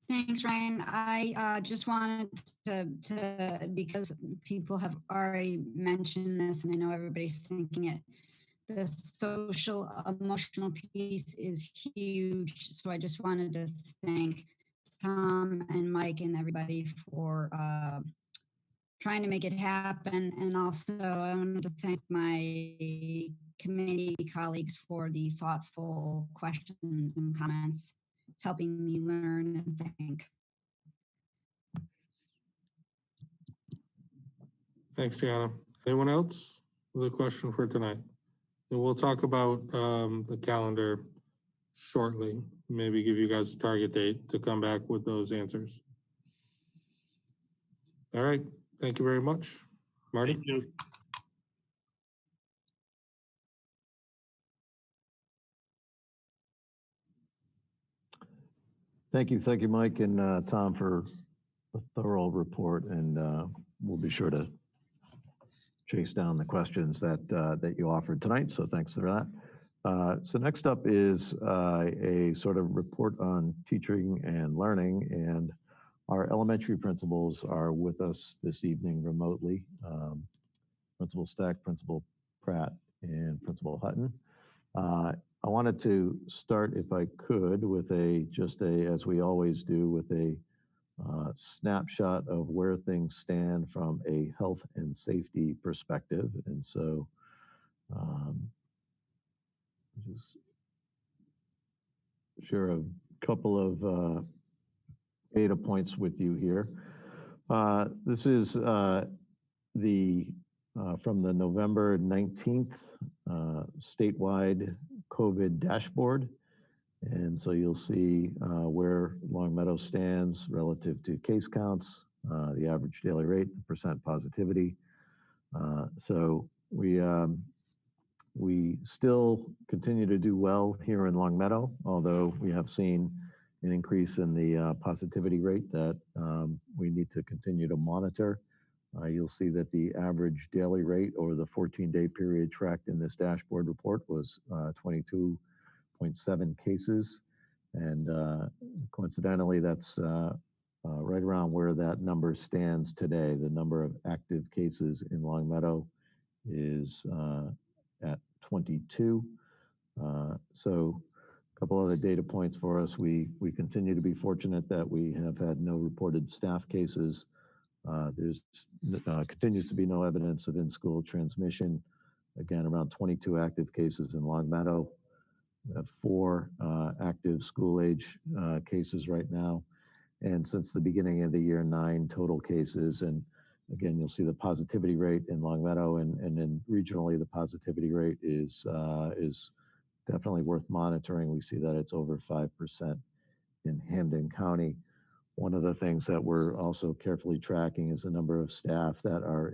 Thanks, Ryan. I just wanted to, because people have already mentioned this, and I know everybody's thinking it, the social emotional piece is huge. So I just wanted to thank Tom and Mike and everybody for trying to make it happen. And also I wanted to thank my committee colleagues for the thoughtful questions and comments. It's helping me learn and think. Thanks, Gianna. Anyone else with a question for tonight? And we'll talk about the calendar shortly. Maybe give you guys a target date to come back with those answers. All right. Thank you very much. Marty? Thank you. Thank you, Mike and Tom, for a thorough report, and we'll be sure to chase down the questions that you offered tonight. So thanks for that. So next up is a sort of report on teaching and learning, and our elementary principals are with us this evening remotely. Principal Stack, Principal Pratt, and Principal Hutton. I wanted to start, if I could, with as we always do, with a snapshot of where things stand from a health and safety perspective. And so just share a couple of data points with you here. This is from the November 19th statewide COVID dashboard. And so you'll see where Longmeadow stands relative to case counts, the average daily rate, the percent positivity. So we still continue to do well here in Longmeadow, although we have seen an increase in the positivity rate that we need to continue to monitor. You'll see that the average daily rate over the 14-day period tracked in this dashboard report was 22.7 cases. And coincidentally, that's right around where that number stands today. The number of active cases in Longmeadow is at 22. So a couple other data points for us. We continue to be fortunate that we have had no reported staff cases. There's continues to be no evidence of in-school transmission. Again, around 22 active cases in Longmeadow. We have 4 active school-age cases right now. And since the beginning of the year, 9 total cases. And again, you'll see the positivity rate in Longmeadow, and then regionally, the positivity rate is definitely worth monitoring. We see that it's over 5% in Hampden County. One of the things that we're also carefully tracking is the number of staff that are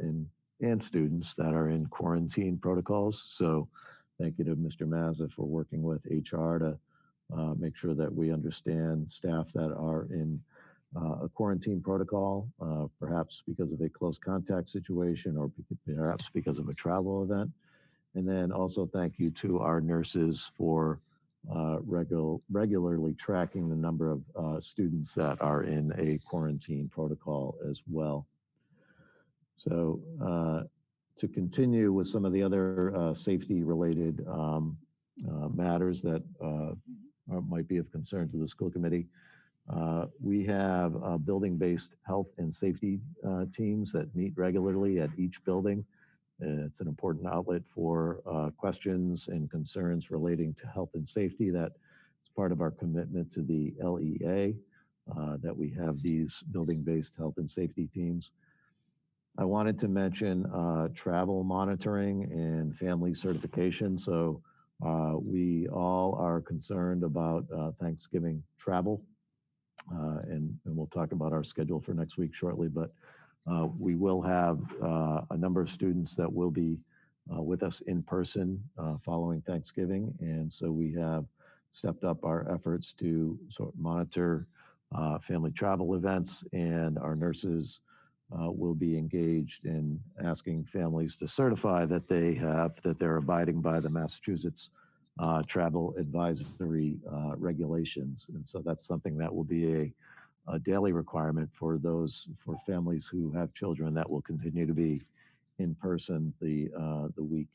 and students that are in quarantine protocols. So thank you to Mr. Mazza for working with HR to make sure that we understand staff that are in a quarantine protocol, perhaps because of a close contact situation or perhaps because of a travel event. And then also thank you to our nurses for regularly tracking the number of students that are in a quarantine protocol as well. So to continue with some of the other safety-related matters that might be of concern to the school committee, we have building-based health and safety teams that meet regularly at each building. It's an important outlet for questions and concerns relating to health and safety. That is part of our commitment to the LEA, that we have these building-based health and safety teams. I wanted to mention travel monitoring and family certification. So we all are concerned about Thanksgiving travel, and we'll talk about our schedule for next week shortly, but we will have a number of students that will be with us in person following Thanksgiving. And so we have stepped up our efforts to sort of monitor family travel events, and our nurses will be engaged in asking families to certify that they're abiding by the Massachusetts travel advisory regulations. And so that's something that will be a daily requirement for families who have children that will continue to be in person the week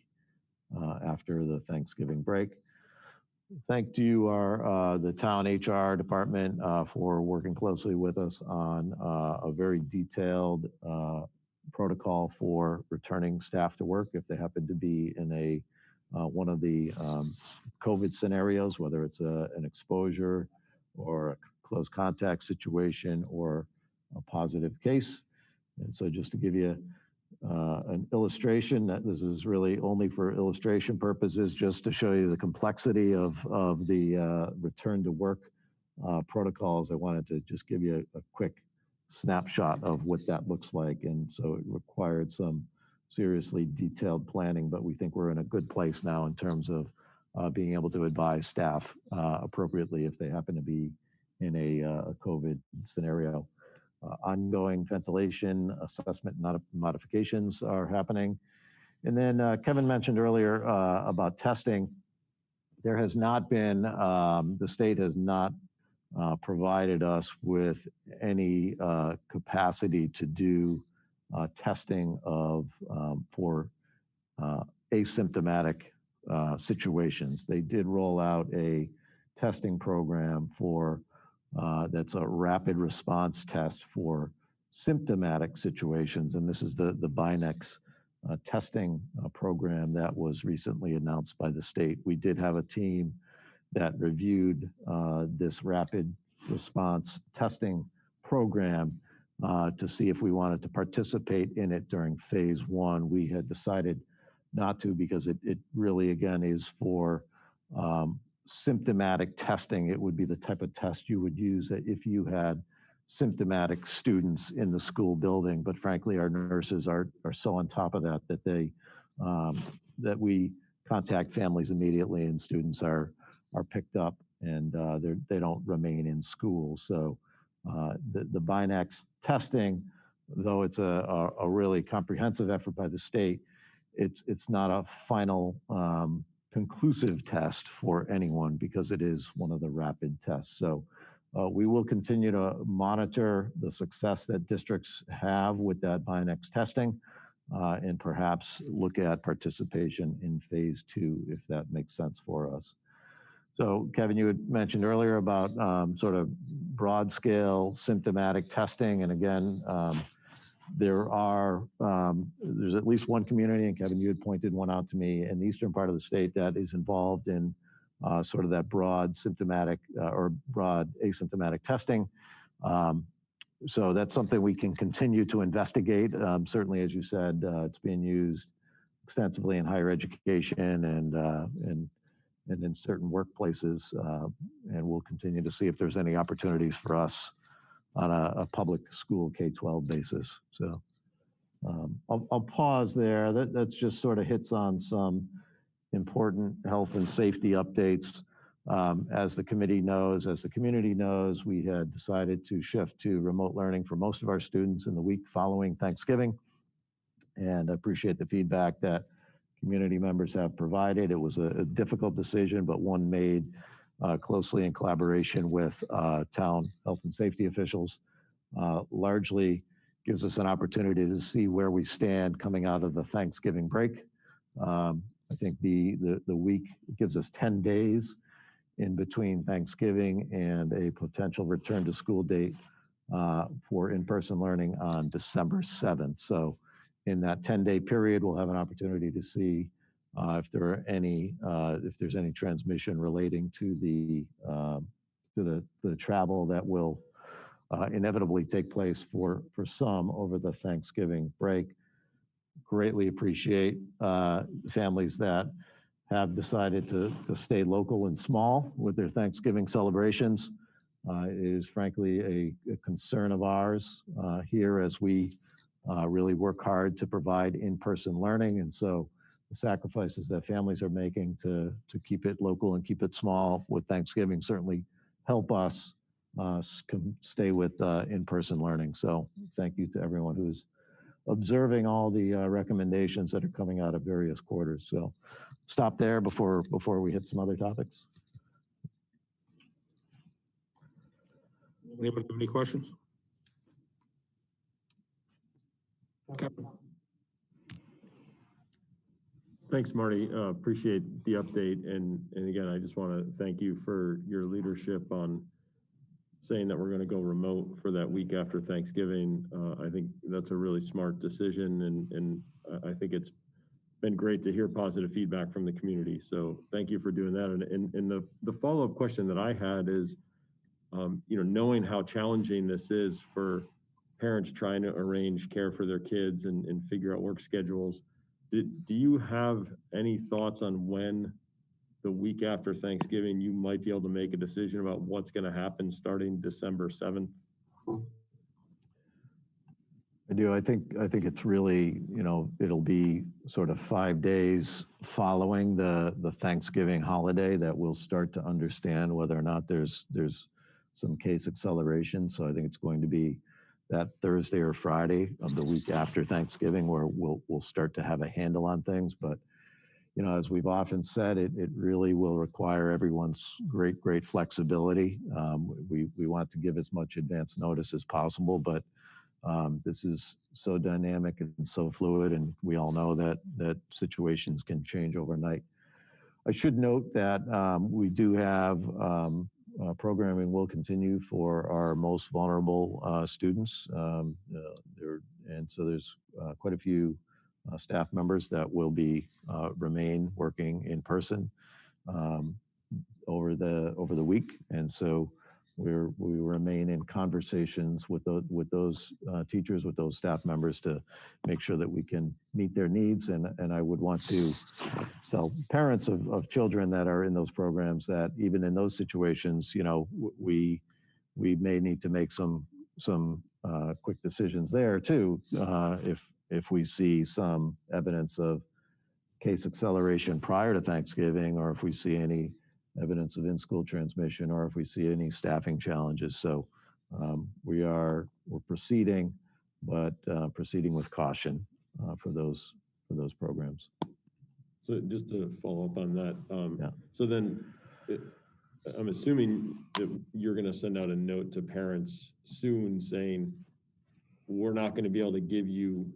after the Thanksgiving break. Thank you, the town HR department for working closely with us on a very detailed protocol for returning staff to work if they happen to be in one of the COVID scenarios, whether it's an exposure or a close contact situation or a positive case. And so just to give you an illustration, that this is really only for illustration purposes, just to show you the complexity of the return to work protocols. I wanted to just give you a quick snapshot of what that looks like. And so it required some seriously detailed planning, but we think we're in a good place now in terms of being able to advise staff appropriately if they happen to be in a COVID scenario. Ongoing ventilation assessment modifications are happening. And then Kevin mentioned earlier about testing. There has not been, the state has not provided us with any capacity to do testing of for asymptomatic situations. They did roll out a testing program for that's a rapid response test for symptomatic situations, and this is the BINEX testing program that was recently announced by the state. We did have a team that reviewed this rapid response testing program to see if we wanted to participate in it during phase one. We had decided not to because it really, again, is for symptomatic testing. It would be the type of test you would use if you had symptomatic students in the school building. But frankly, our nurses are so on top of that that we contact families immediately, and students are picked up, and they don't remain in school. So the BINEX testing, though it's a really comprehensive effort by the state, it's not a final conclusive test for anyone because it is one of the rapid tests. So we will continue to monitor the success that districts have with that BINEX testing and perhaps look at participation in phase two if that makes sense for us. So Kevin, you had mentioned earlier about sort of broad scale symptomatic testing. And again, there's at least one community, and Kevin, you had pointed one out to me, in the eastern part of the state that is involved in sort of that broad symptomatic or broad asymptomatic testing. So that's something we can continue to investigate. Certainly, as you said, it's being used extensively in higher education and in certain workplaces, and we'll continue to see if there's any opportunities for us on a public school K-12 basis. So I'll pause there. That's just sort of hits on some important health and safety updates. As the committee knows, as the community knows, we had decided to shift to remote learning for most of our students in the week following Thanksgiving. And I appreciate the feedback that community members have provided. It was a difficult decision, but one made closely in collaboration with town health and safety officials. Largely gives us an opportunity to see where we stand coming out of the Thanksgiving break. I think the week gives us 10 days in between Thanksgiving and a potential return to school date for in-person learning on December 7th. So in that 10-day period, we'll have an opportunity to see if there's any transmission relating to the travel that will inevitably take place for some over the Thanksgiving break. Greatly appreciate families that have decided to stay local and small with their Thanksgiving celebrations. It is frankly a concern of ours here as we really work hard to provide in-person learning. And so the sacrifices that families are making to keep it local and keep it small with Thanksgiving certainly help us stay with in-person learning. So thank you to everyone who's observing all the recommendations that are coming out of various quarters. So stop there before we hit some other topics. Anybody have any questions? Kevin. Thanks, Marty. Appreciate the update. And again, I just want to thank you for your leadership on saying that we're going to go remote for that week after Thanksgiving. I think that's a really smart decision. And I think it's been great to hear positive feedback from the community. So thank you for doing that. And the follow-up question that I had is, knowing how challenging this is for parents trying to arrange care for their kids and figure out work schedules, do you have any thoughts on when the week after Thanksgiving you might be able to make a decision about what's going to happen starting December 7th? I do. I think it's really, it'll be sort of 5 days following the Thanksgiving holiday that we'll start to understand whether or not there's some case acceleration. So I think it's going to be that Thursday or Friday of the week after Thanksgiving where we'll start to have a handle on things. But as we've often said, it really will require everyone's great flexibility. We want to give as much advance notice as possible, but this is so dynamic and so fluid, and we all know that situations can change overnight. I should note that we do have programming will continue for our most vulnerable students. And so there's quite a few staff members that will be remain working in person over the week, and so we remain in conversations with those teachers, with those staff members, to make sure that we can meet their needs. And I would want to tell parents of children that are in those programs that even in those situations, we may need to make some quick decisions there too, if we see some evidence of case acceleration prior to Thanksgiving, or if we see any evidence of in-school transmission, or if we see any staffing challenges. So we're proceeding, but proceeding with caution for those programs. So just to follow up on that, Yeah. So then I'm assuming that you're going to send out a note to parents soon saying, we're not going to be able to give you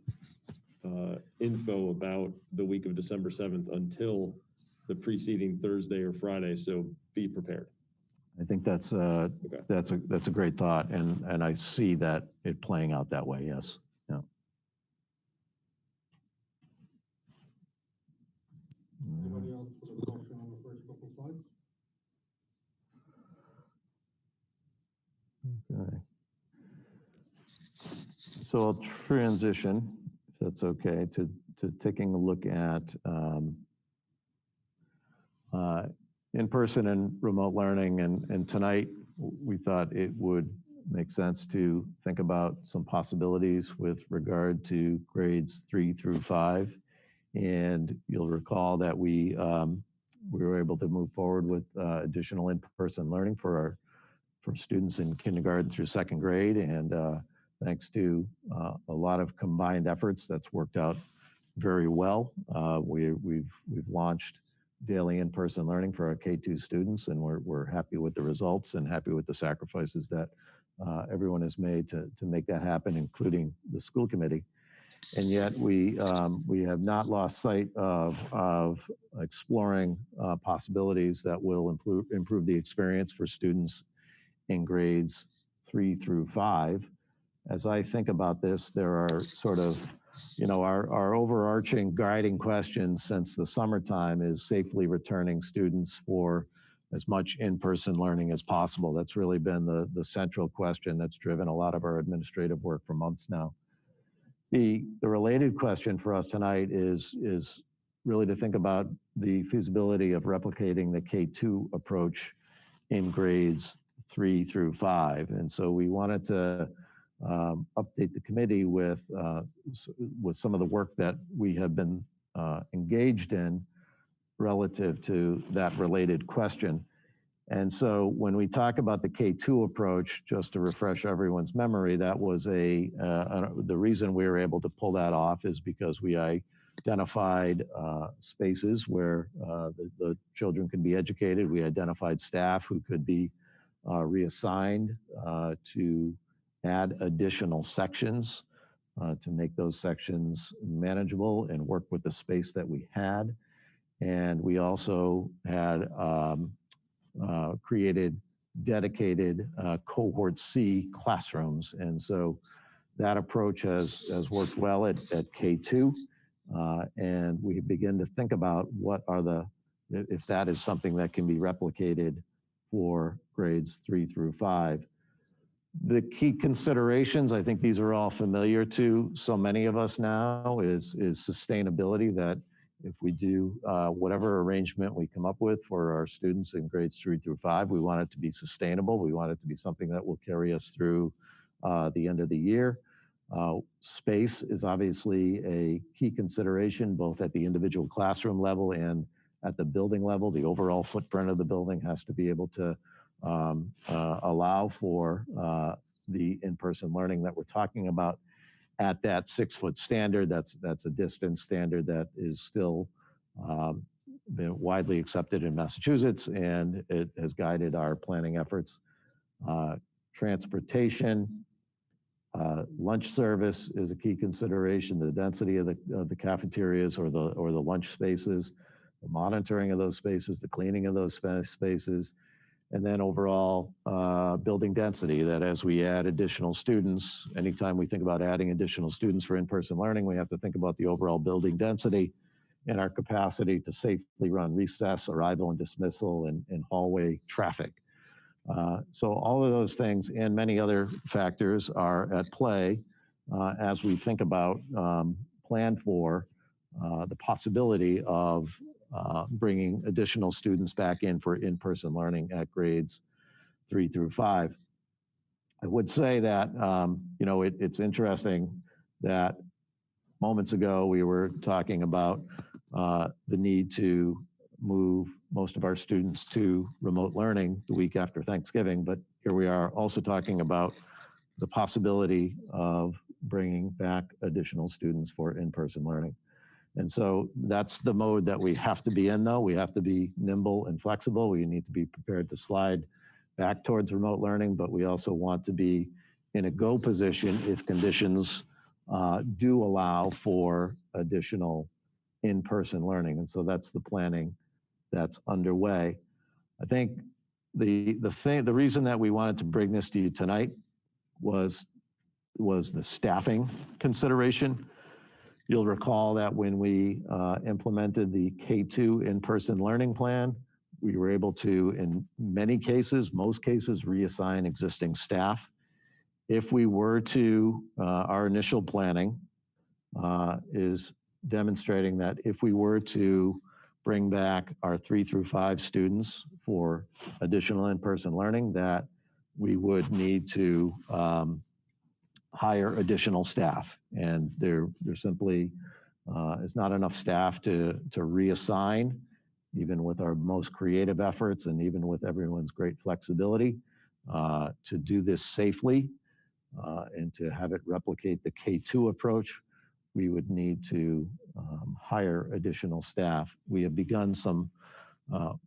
info about the week of December 7th until the preceding Thursday or Friday, so be prepared. I think that's a great thought, and I see that it playing out that way. Yes. Yeah. Anybody else with a question on the first couple slides? Okay. So I'll transition, if that's okay, to taking a look at in-person and remote learning. And tonight we thought it would make sense to think about some possibilities with regard to grades 3 through 5. And you'll recall that we were able to move forward with additional in-person learning for students in kindergarten through 2nd grade. And thanks to a lot of combined efforts, that's worked out very well. We've launched daily in-person learning for our K-2 students, and we're happy with the results and happy with the sacrifices that everyone has made to make that happen, including the school committee. And yet we have not lost sight of exploring possibilities that will improve the experience for students in grades 3 through 5. As I think about this, there are sort of, our overarching guiding questions since the summertime is safely returning students for as much in-person learning as possible. That's really been the central question that's driven a lot of our administrative work for months now. The related question for us tonight is really to think about the feasibility of replicating the K-2 approach in grades 3 through 5. And so we wanted to update the committee with some of the work that we have been engaged in relative to that related question. And so when we talk about the K-2 approach, just to refresh everyone's memory, that was the reason we were able to pull that off is because we identified spaces where the children could be educated. We identified staff who could be reassigned to add additional sections to make those sections manageable and work with the space that we had. And we also had created dedicated cohort C classrooms. And so that approach has worked well at K2. And we begin to think about if that is something that can be replicated for grades 3 through 5. The key considerations, I think these are all familiar to so many of us now, is sustainability, that if we do whatever arrangement we come up with for our students in grades 3 through 5, we want it to be sustainable. We want it to be something that will carry us through the end of the year. Space is obviously a key consideration, both at the individual classroom level and at the building level. The overall footprint of the building has to be able to allow for the in-person learning that we're talking about at that 6-foot standard. That's a distance standard that is still been widely accepted in Massachusetts, and it has guided our planning efforts. Transportation, lunch service is a key consideration. The density of the cafeterias or the lunch spaces, the monitoring of those spaces, the cleaning of those spaces, and then overall building density. That as we add additional students, anytime we think about adding additional students for in-person learning, we have to think about the overall building density and our capacity to safely run recess, arrival and dismissal, and hallway traffic. So all of those things and many other factors are at play as we think about plan for the possibility of bringing additional students back in for in-person learning at grades 3 through 5. I would say that, you know, it's interesting that moments ago we were talking about the need to move most of our students to remote learning the week after Thanksgiving, but here we are also talking about the possibility of bringing back additional students for in-person learning. And so that's the mode that we have to be in, though. We have to be nimble and flexible. We need to be prepared to slide back towards remote learning, but we also want to be in a go position if conditions do allow for additional in-person learning. And so that's the planning that's underway. I think the reason that we wanted to bring this to you tonight was the staffing consideration. You'll recall that when we implemented the K-2 in-person learning plan, we were able to, in many cases, most cases, reassign existing staff. If we were to, our initial planning is demonstrating that if we were to bring back our 3 through 5 students for additional in-person learning, that we would need to hire additional staff, and there simply is not enough staff to reassign, even with our most creative efforts and even with everyone's great flexibility, to do this safely and to have it replicate the K-2 approach. We would need to hire additional staff. We have begun some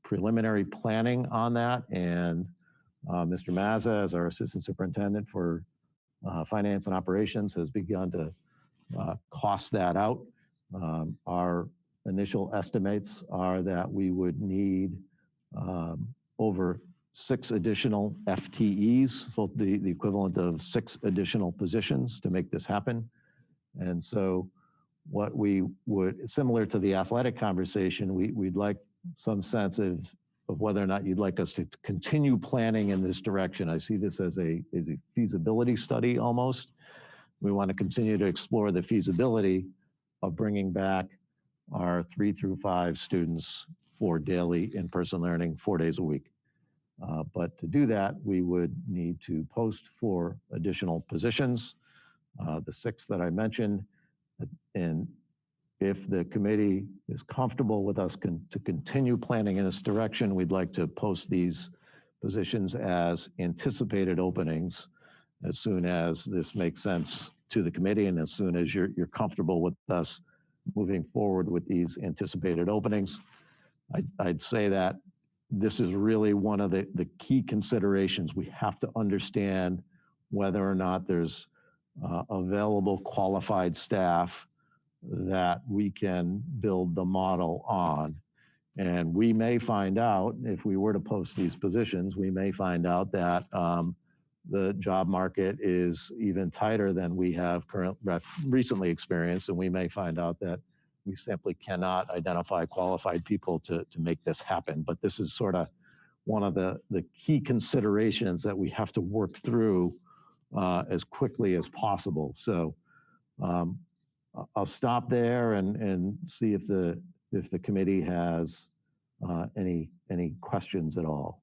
preliminary planning on that, and Mr. Mazza, as our Assistant Superintendent for Finance and Operations, has begun to cost that out. Our initial estimates are that we would need over 6 additional FTEs, so the equivalent of 6 additional positions to make this happen. And so what we would, similar to the athletic conversation, we'd like some sense of whether or not you'd like us to continue planning in this direction. I see this as a feasibility study almost. We want to continue to explore the feasibility of bringing back our 3 through 5 students for daily in-person learning 4 days a week. But to do that, we would need to post for additional positions, the 6 that I mentioned. And if the committee is comfortable with us to continue planning in this direction, we'd like to post these positions as anticipated openings as soon as this makes sense to the committee and as soon as you're comfortable with us moving forward with these anticipated openings. I'd say that this is really one of the key considerations. We have to understand whether or not there's available qualified staff that we can build the model on. And we may find out, if we were to post these positions, we may find out that the job market is even tighter than we have recently experienced, and we may find out that we simply cannot identify qualified people to make this happen. But this is sort of one of the key considerations that we have to work through as quickly as possible. So I'll stop there and see if the committee has any questions at all.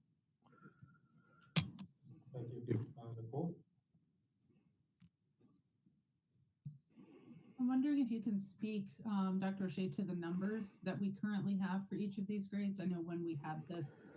Thank you. Nicole? I'm wondering if you can speak, Dr. O'Shea, to the numbers that we currently have for each of these grades. I know when we had this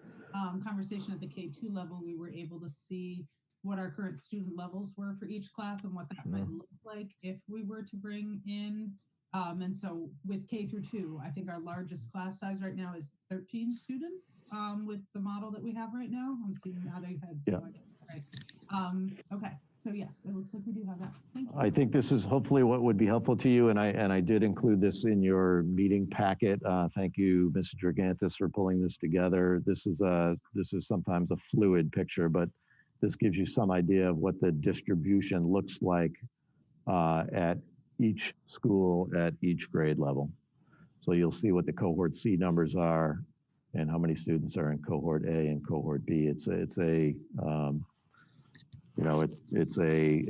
conversation at the K-2 level, we were able to see what our current student levels were for each class and what that might look like if we were to bring in And so with K through 2, I think our largest class size right now is 13 students with the model that we have right now. I'm seeing nodding heads. Yeah. So right. Okay. So yes, it looks like we do have that. Thank you. I think this is hopefully what would be helpful to you, and I did include this in your meeting packet. Thank you, Mrs. Gigantis, for pulling this together. This is sometimes a fluid picture, but this gives you some idea of what the distribution looks like at each school at each grade level. So you'll see what the cohort C numbers are and how many students are in cohort A and cohort B. It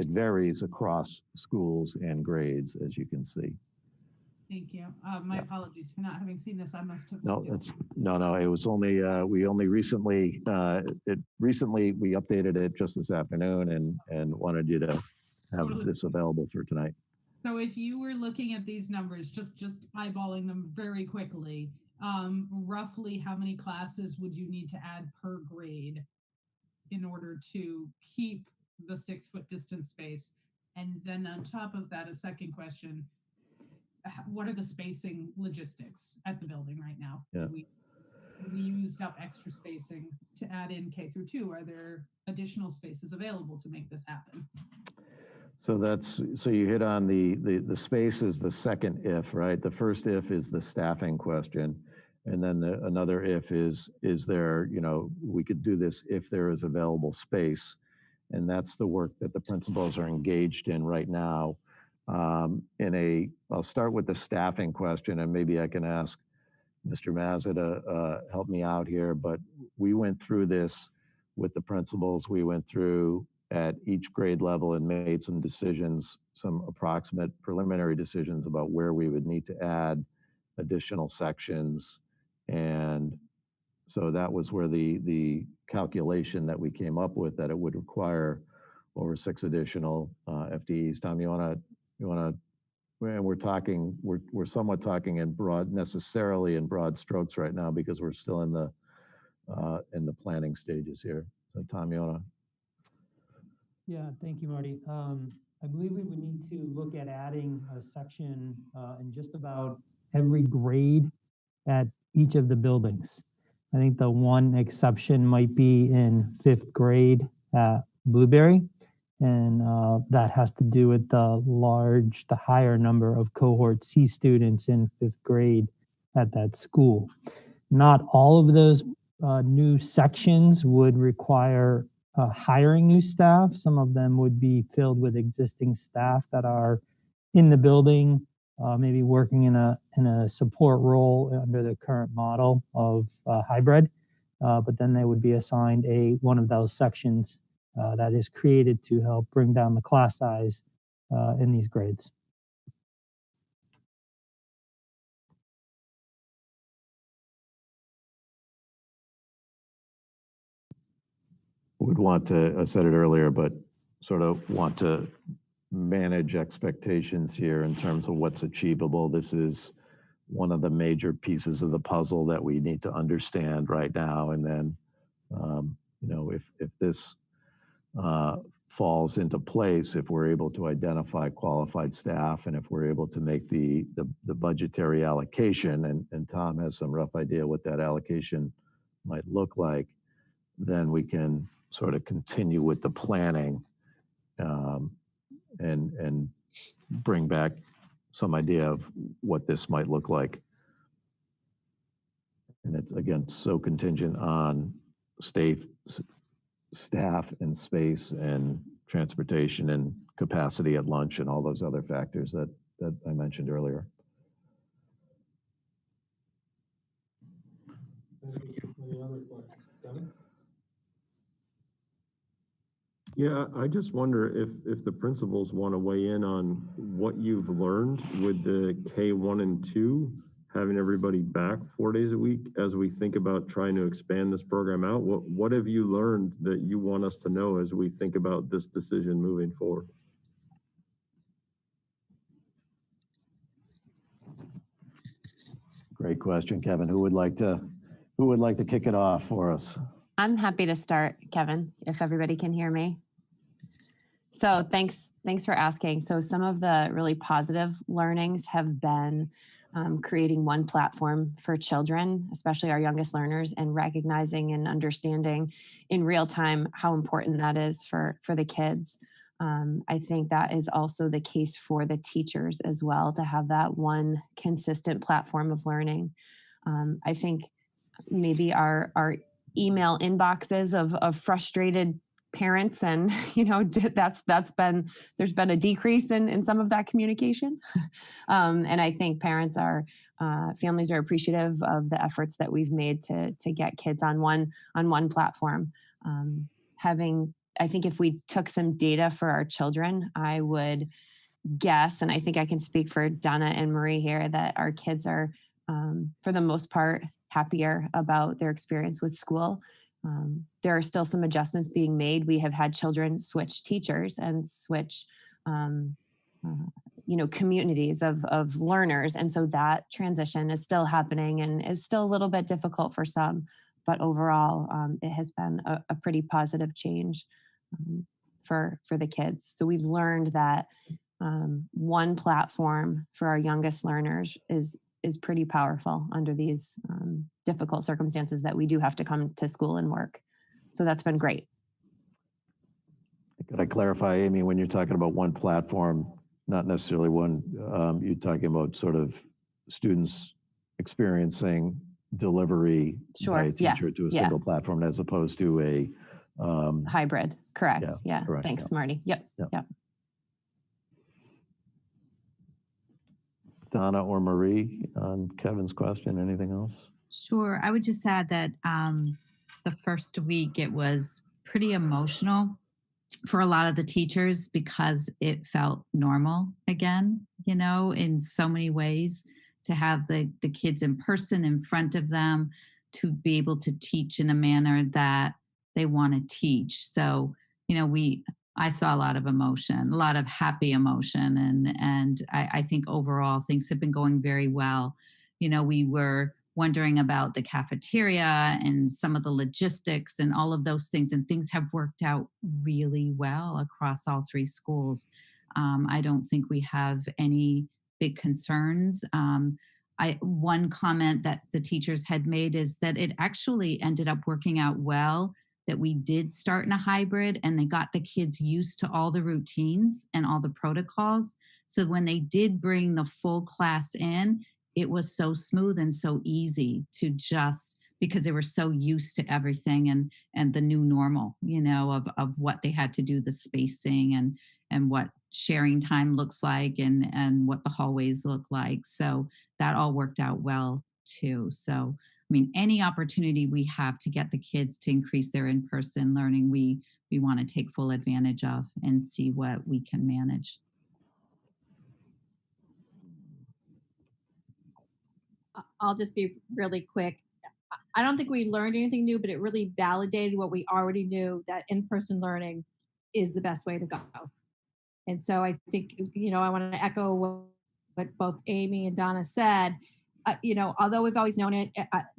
varies across schools and grades, as you can see. Thank you. My apologies for not having seen this. I must have. No, it was only, we only recently, we updated it just this afternoon and wanted you to have this available for tonight. So if you were looking at these numbers, just eyeballing them very quickly, roughly how many classes would you need to add per grade in order to keep the 6-foot distance space? And then on top of that, a second question, what are the spacing logistics at the building right now? Yeah. We used up extra spacing to add in K through 2. Are there additional spaces available to make this happen? So you hit on the space is the second if, right? The first if is the staffing question. And then another if is there, we could do this if there is available space. And that's the work that the principals are engaged in right now. I'll start with the staffing question, and maybe I can ask Mr. Mazza to help me out here, but we went through this with the principals. We went through at each grade level and made some decisions, some approximate preliminary decisions about where we would need to add additional sections. And so that was where the calculation that we came up with, that it would require over 6 additional FTEs. Tom, you wanna, we're somewhat talking necessarily in broad strokes right now because we're still in the planning stages here. So Tom, you wanna? Yeah, thank you, Marty. I believe we would need to look at adding a section in just about every grade at each of the buildings. I think the one exception might be in 5th grade at Blueberry, and that has to do with the higher number of cohort C students in 5th grade at that school. Not all of those new sections would require hiring new staff. Some of them would be filled with existing staff that are in the building, maybe working in a support role under the current model of hybrid. But then they would be assigned one of those sections that is created to help bring down the class size in these grades. Would want to, I said it earlier, but sort of want to manage expectations here in terms of what's achievable. This is one of the major pieces of the puzzle that we need to understand right now. And then, if this falls into place, if we're able to identify qualified staff and if we're able to make the budgetary allocation, and Tom has some rough idea what that allocation might look like, then we can sort of continue with the planning and bring back some idea of what this might look like. And it's, again, so contingent on staff and space and transportation and capacity at lunch and all those other factors that I mentioned earlier. Any other questions? Kevin? Yeah, I just wonder if the principals want to weigh in on what you've learned with the K1 and 2, having everybody back 4 days a week as we think about trying to expand this program out. What have you learned that you want us to know as we think about this decision moving forward? Great question, Kevin. Who would like to kick it off for us? I'm happy to start, Kevin, if everybody can hear me. So thanks Thanks for asking. So some of the really positive learnings have been creating one platform for children, especially our youngest learners, and recognizing and understanding in real time how important that is for the kids. I think that is also the case for the teachers as well, to have that one consistent platform of learning. I think maybe our email inboxes of frustrated parents, and there's been a decrease in some of that communication. And I think families are appreciative of the efforts that we've made to get kids on one platform. I think if we took some data for our children, I would guess, and I think I can speak for Donna and Marie here, that our kids are, for the most part, happier about their experience with school. There are still some adjustments being made. We have had children switch teachers and switch, communities of learners. And so that transition is still happening and is still a little bit difficult for some, but overall, it has been a pretty positive change for the kids. So we've learned that one platform for our youngest learners is pretty powerful under these difficult circumstances that we do have to come to school and work. So that's been great. Could I clarify, Amy, when you're talking about one platform, not necessarily one, you're talking about sort of students experiencing delivery by a teacher to a single platform as opposed to a hybrid. Correct. Yeah. Correct. Thanks, Marty. Yep. Donna or Marie, on Kevin's question, anything else? Sure. I would just add that the first week it was pretty emotional for a lot of the teachers because it felt normal again, in so many ways, to have the kids in person in front of them, to be able to teach in a manner that they want to teach. So, I saw a lot of emotion, a lot of happy emotion. And I think overall things have been going very well. We were wondering about the cafeteria and some of the logistics and all of those things, and things have worked out really well across all three schools. I don't think we have any big concerns. One comment that the teachers had made is that it actually ended up working out well that we did start in a hybrid, and they got the kids used to all the routines and all the protocols. So when they did bring the full class in, it was so smooth and so easy to just, because they were so used to everything and the new normal, of what they had to do, the spacing and what sharing time looks like and what the hallways look like. So that all worked out well too. So any opportunity we have to get the kids to increase their in-person learning, we want to take full advantage of and see what we can manage. I'll just be really quick. I don't think we learned anything new, but it really validated what we already knew, that in-person learning is the best way to go. And so I think, I want to echo what both Amy and Donna said. Although we've always known it,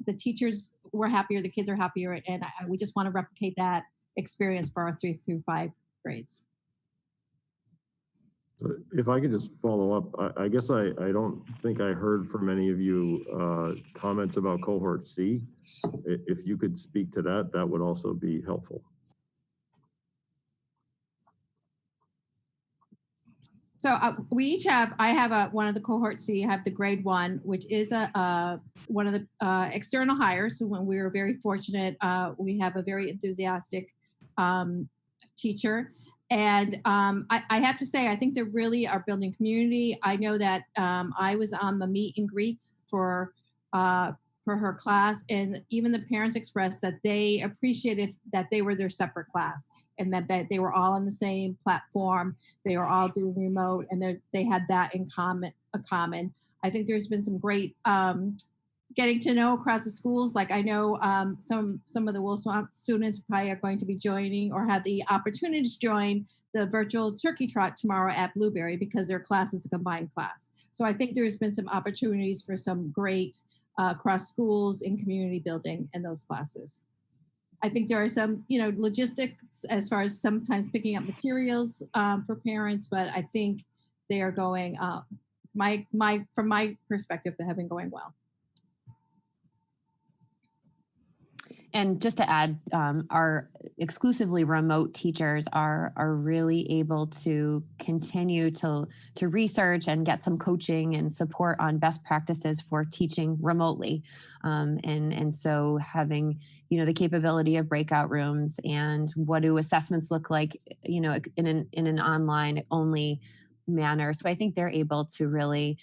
the teachers were happier, the kids are happier, and we just want to replicate that experience for our 3 through 5 grades. So if I could just follow up, I guess I don't think I heard from any of you comments about cohort C. If you could speak to that, that would also be helpful. So we each have, I have one of the cohort C, I have the grade 1, which is one of the external hires. So when we were very fortunate, we have a very enthusiastic teacher. And I have to say, I think they really are building community. I know that I was on the meet and greets for her class, and even the parents expressed that they appreciated that they were their separate class, and that they were all on the same platform. They were all doing remote, and they had that in common. I think there's been some great getting to know across the schools. Like I know some of the Will Swamp students probably are going to be joining or have the opportunity to join the virtual turkey trot tomorrow at Blueberry because their class is a combined class. So I think there's been some opportunities for some great cross schools and community building in those classes. I think there are some, logistics as far as sometimes picking up materials for parents, but I think they are going, from my perspective, they have been going well. And just to add, our exclusively remote teachers are really able to continue to research and get some coaching and support on best practices for teaching remotely. And so having, the capability of breakout rooms and what do assessments look like, in an online only manner. So I think they're able to really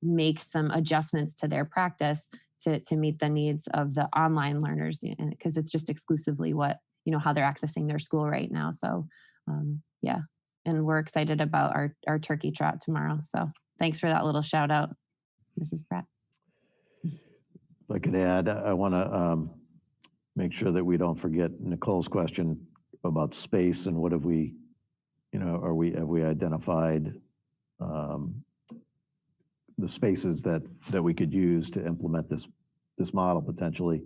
make some adjustments to their practice to meet the needs of the online learners, because it's just exclusively what, how they're accessing their school right now. So yeah, and we're excited about our turkey trot tomorrow. So thanks for that little shout out, Mrs. Pratt. If I could add, I want to make sure that we don't forget Nicole's question about space and what have we, have we identified the spaces that we could use to implement this model potentially.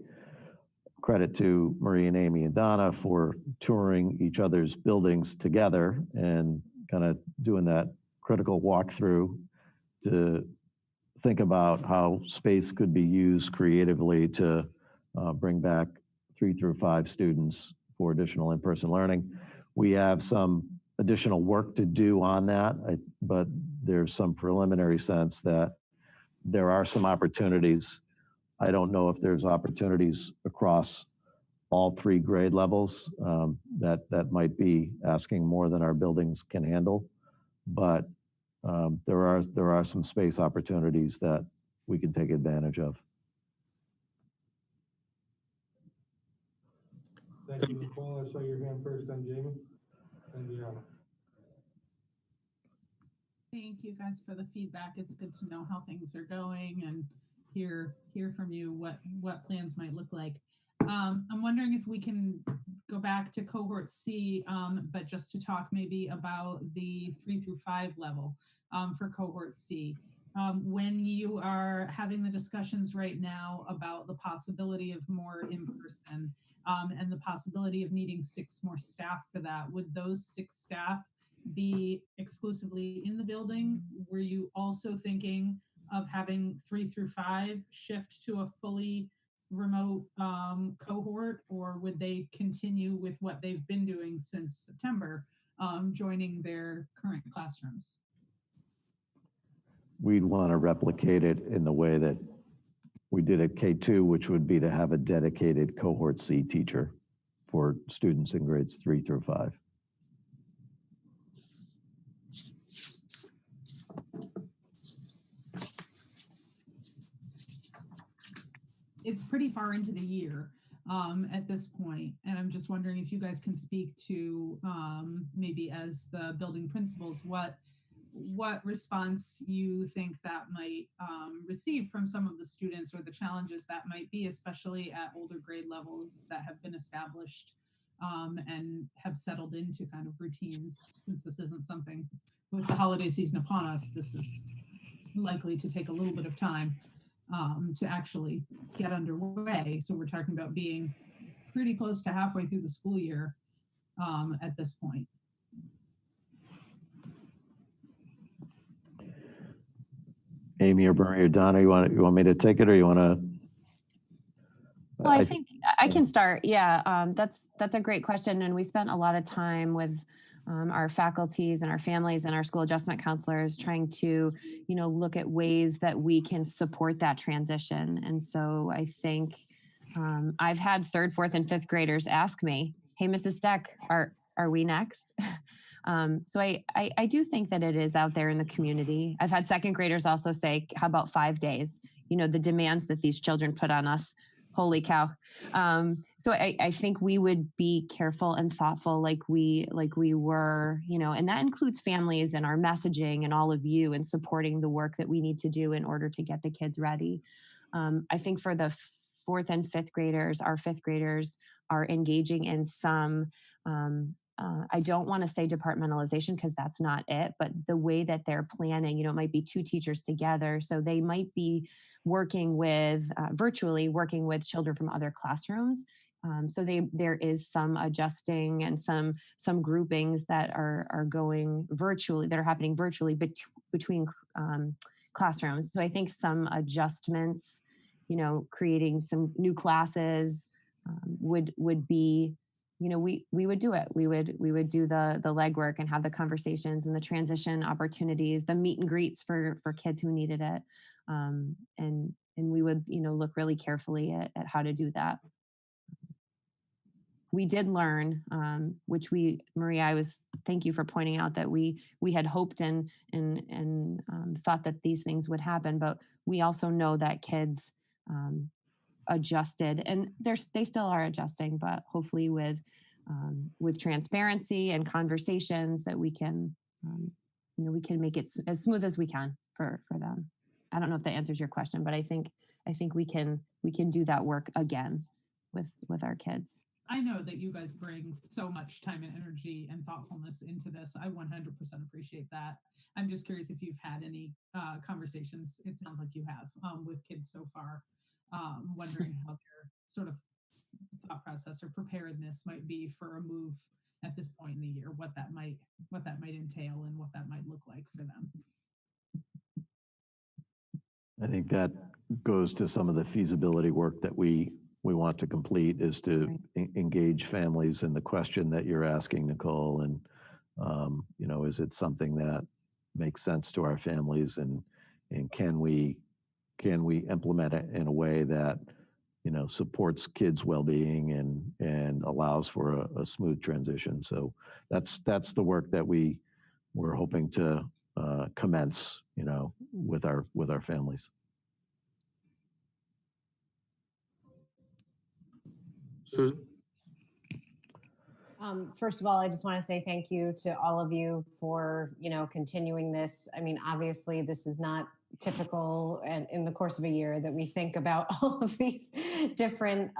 Credit to Marie and Amy and Donna for touring each other's buildings together and kind of doing that critical walkthrough to think about how space could be used creatively to bring back 3 through 5 students for additional in-person learning. We have some additional work to do on that, but there's some preliminary sense that there are some opportunities. I don't know if there's opportunities across all 3 grade levels. That might be asking more than our buildings can handle, but there are some space opportunities that we can take advantage of. Thank you, Nicole. I saw your hand first, then Jamie, and Deanna. Thank you guys for the feedback. It's good to know how things are going and hear from you what plans might look like. I'm wondering if we can go back to cohort C, but just to talk maybe about the 3 through 5 level for cohort C. When you are having the discussions right now about the possibility of more in-person and the possibility of needing 6 more staff for that, would those 6 staff be exclusively in the building? Were you also thinking of having 3 through 5 shift to a fully remote cohort, or would they continue with what they've been doing since September, joining their current classrooms? We'd want to replicate it in the way that we did at K2, which would be to have a dedicated cohort C teacher for students in grades 3 through 5. It's pretty far into the year at this point, and I'm just wondering if you guys can speak to maybe as the building principals, what response you think that might receive from some of the students, or the challenges that might be, especially at older grade levels that have been established and have settled into kind of routines, since this isn't something with the holiday season upon us. This is likely to take a little bit of time to actually get underway. So we're talking about being pretty close to halfway through the school year at this point. Amy or Bernie or Donna, you want me to take it, or you want to? Well, I think I can start. Yeah, that's a great question, and we spent a lot of time with our faculties and our families and our school adjustment counselors trying to, look at ways that we can support that transition. And so I think I've had 3rd, 4th, and 5th graders ask me, "Hey, Mrs. Steck, are we next?" So I do think that it is out there in the community. I've had 2nd graders also say, "How about 5 days?" The demands that these children put on us. Holy cow. So I think we would be careful and thoughtful like we were, and that includes families and our messaging and all of you and supporting the work that we need to do in order to get the kids ready. I think for the 4th and 5th graders, our 5th graders are engaging in some, I don't want to say departmentalization because that's not it, but the way that they're planning, it might be 2 teachers together. So they might be working with, virtually working with children from other classrooms So there is some adjusting and some groupings that are going virtually, that are happening virtually between classrooms. So I think some adjustments, creating some new classes would be, we would do it. We would do the legwork and have the conversations and the transition opportunities, the meet and greets for kids who needed it, and we would look really carefully at how to do that. We did learn, which Maria, thank you for pointing out that we had hoped and thought that these things would happen, but we also know that kids adjusted, and they still are adjusting, but hopefully with transparency and conversations that we can make it as smooth as we can for them. I don't know if that answers your question, but I think we can do that work again with our kids. I know that you guys bring so much time and energy and thoughtfulness into this. I 100% appreciate that. I'm just curious if you've had any conversations, it sounds like you have, with kids so far, wondering how their sort of thought process or preparedness might be for a move at this point in the year, what that might entail and what that might look like for them. I think that goes to some of the feasibility work that we want to complete, is to engage families in the question that you're asking, Nicole, and is it something that makes sense to our families, and can we implement it in a way that supports kids' well-being and allows for a smooth transition. So that's the work that we're hoping to commence with our families. Susan? First of all, I just want to say thank you to all of you for, continuing this. I mean, obviously, this is not typical, and in the course of a year that we think about all of these different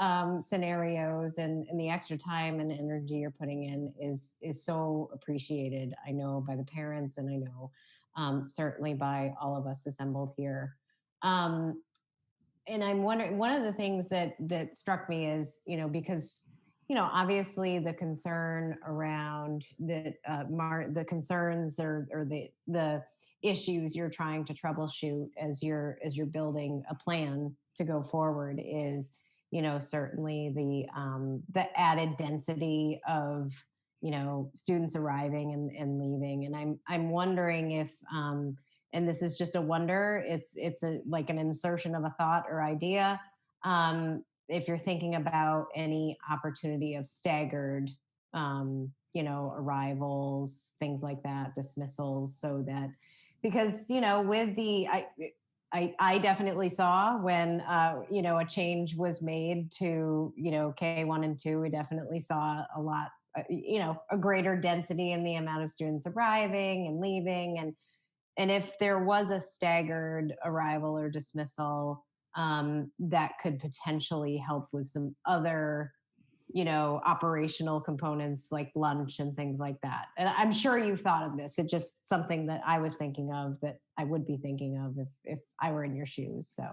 scenarios, and the extra time and energy you're putting in is so appreciated. I know by the parents, and I know certainly by all of us assembled here. And I'm wondering, one of the things that struck me is, because, obviously the concern around the concerns or the issues you're trying to troubleshoot as you're building a plan to go forward is, certainly the added density of, students arriving and leaving. And I'm wondering if, and this is just a wonder, it's like an insertion of a thought or idea. If you're thinking about any opportunity of staggered, arrivals, things like that, dismissals, so that, because, with I definitely saw when, a change was made to, K1 and 2, we definitely saw a lot, a greater density in the amount of students arriving and leaving. And if there was a staggered arrival or dismissal, that could potentially help with some other, operational components like lunch and things like that. And I'm sure you've thought of this. It's just something that I was thinking of, that I would be thinking of if I were in your shoes. So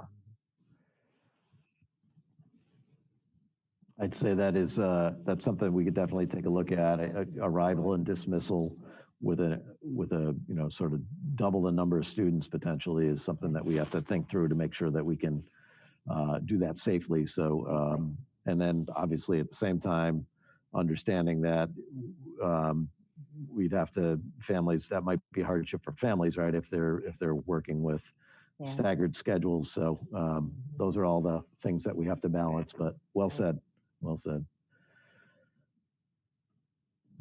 I'd say that's something we could definitely take a look at. Arrival and dismissal with a sort of double the number of students potentially is something that we have to think through to make sure that we can do that safely. So and then obviously at the same time understanding that we'd have to, families, that might be a hardship for families, right, if they're working with staggered schedules. So those are all the things that we have to balance. But well said. Dan,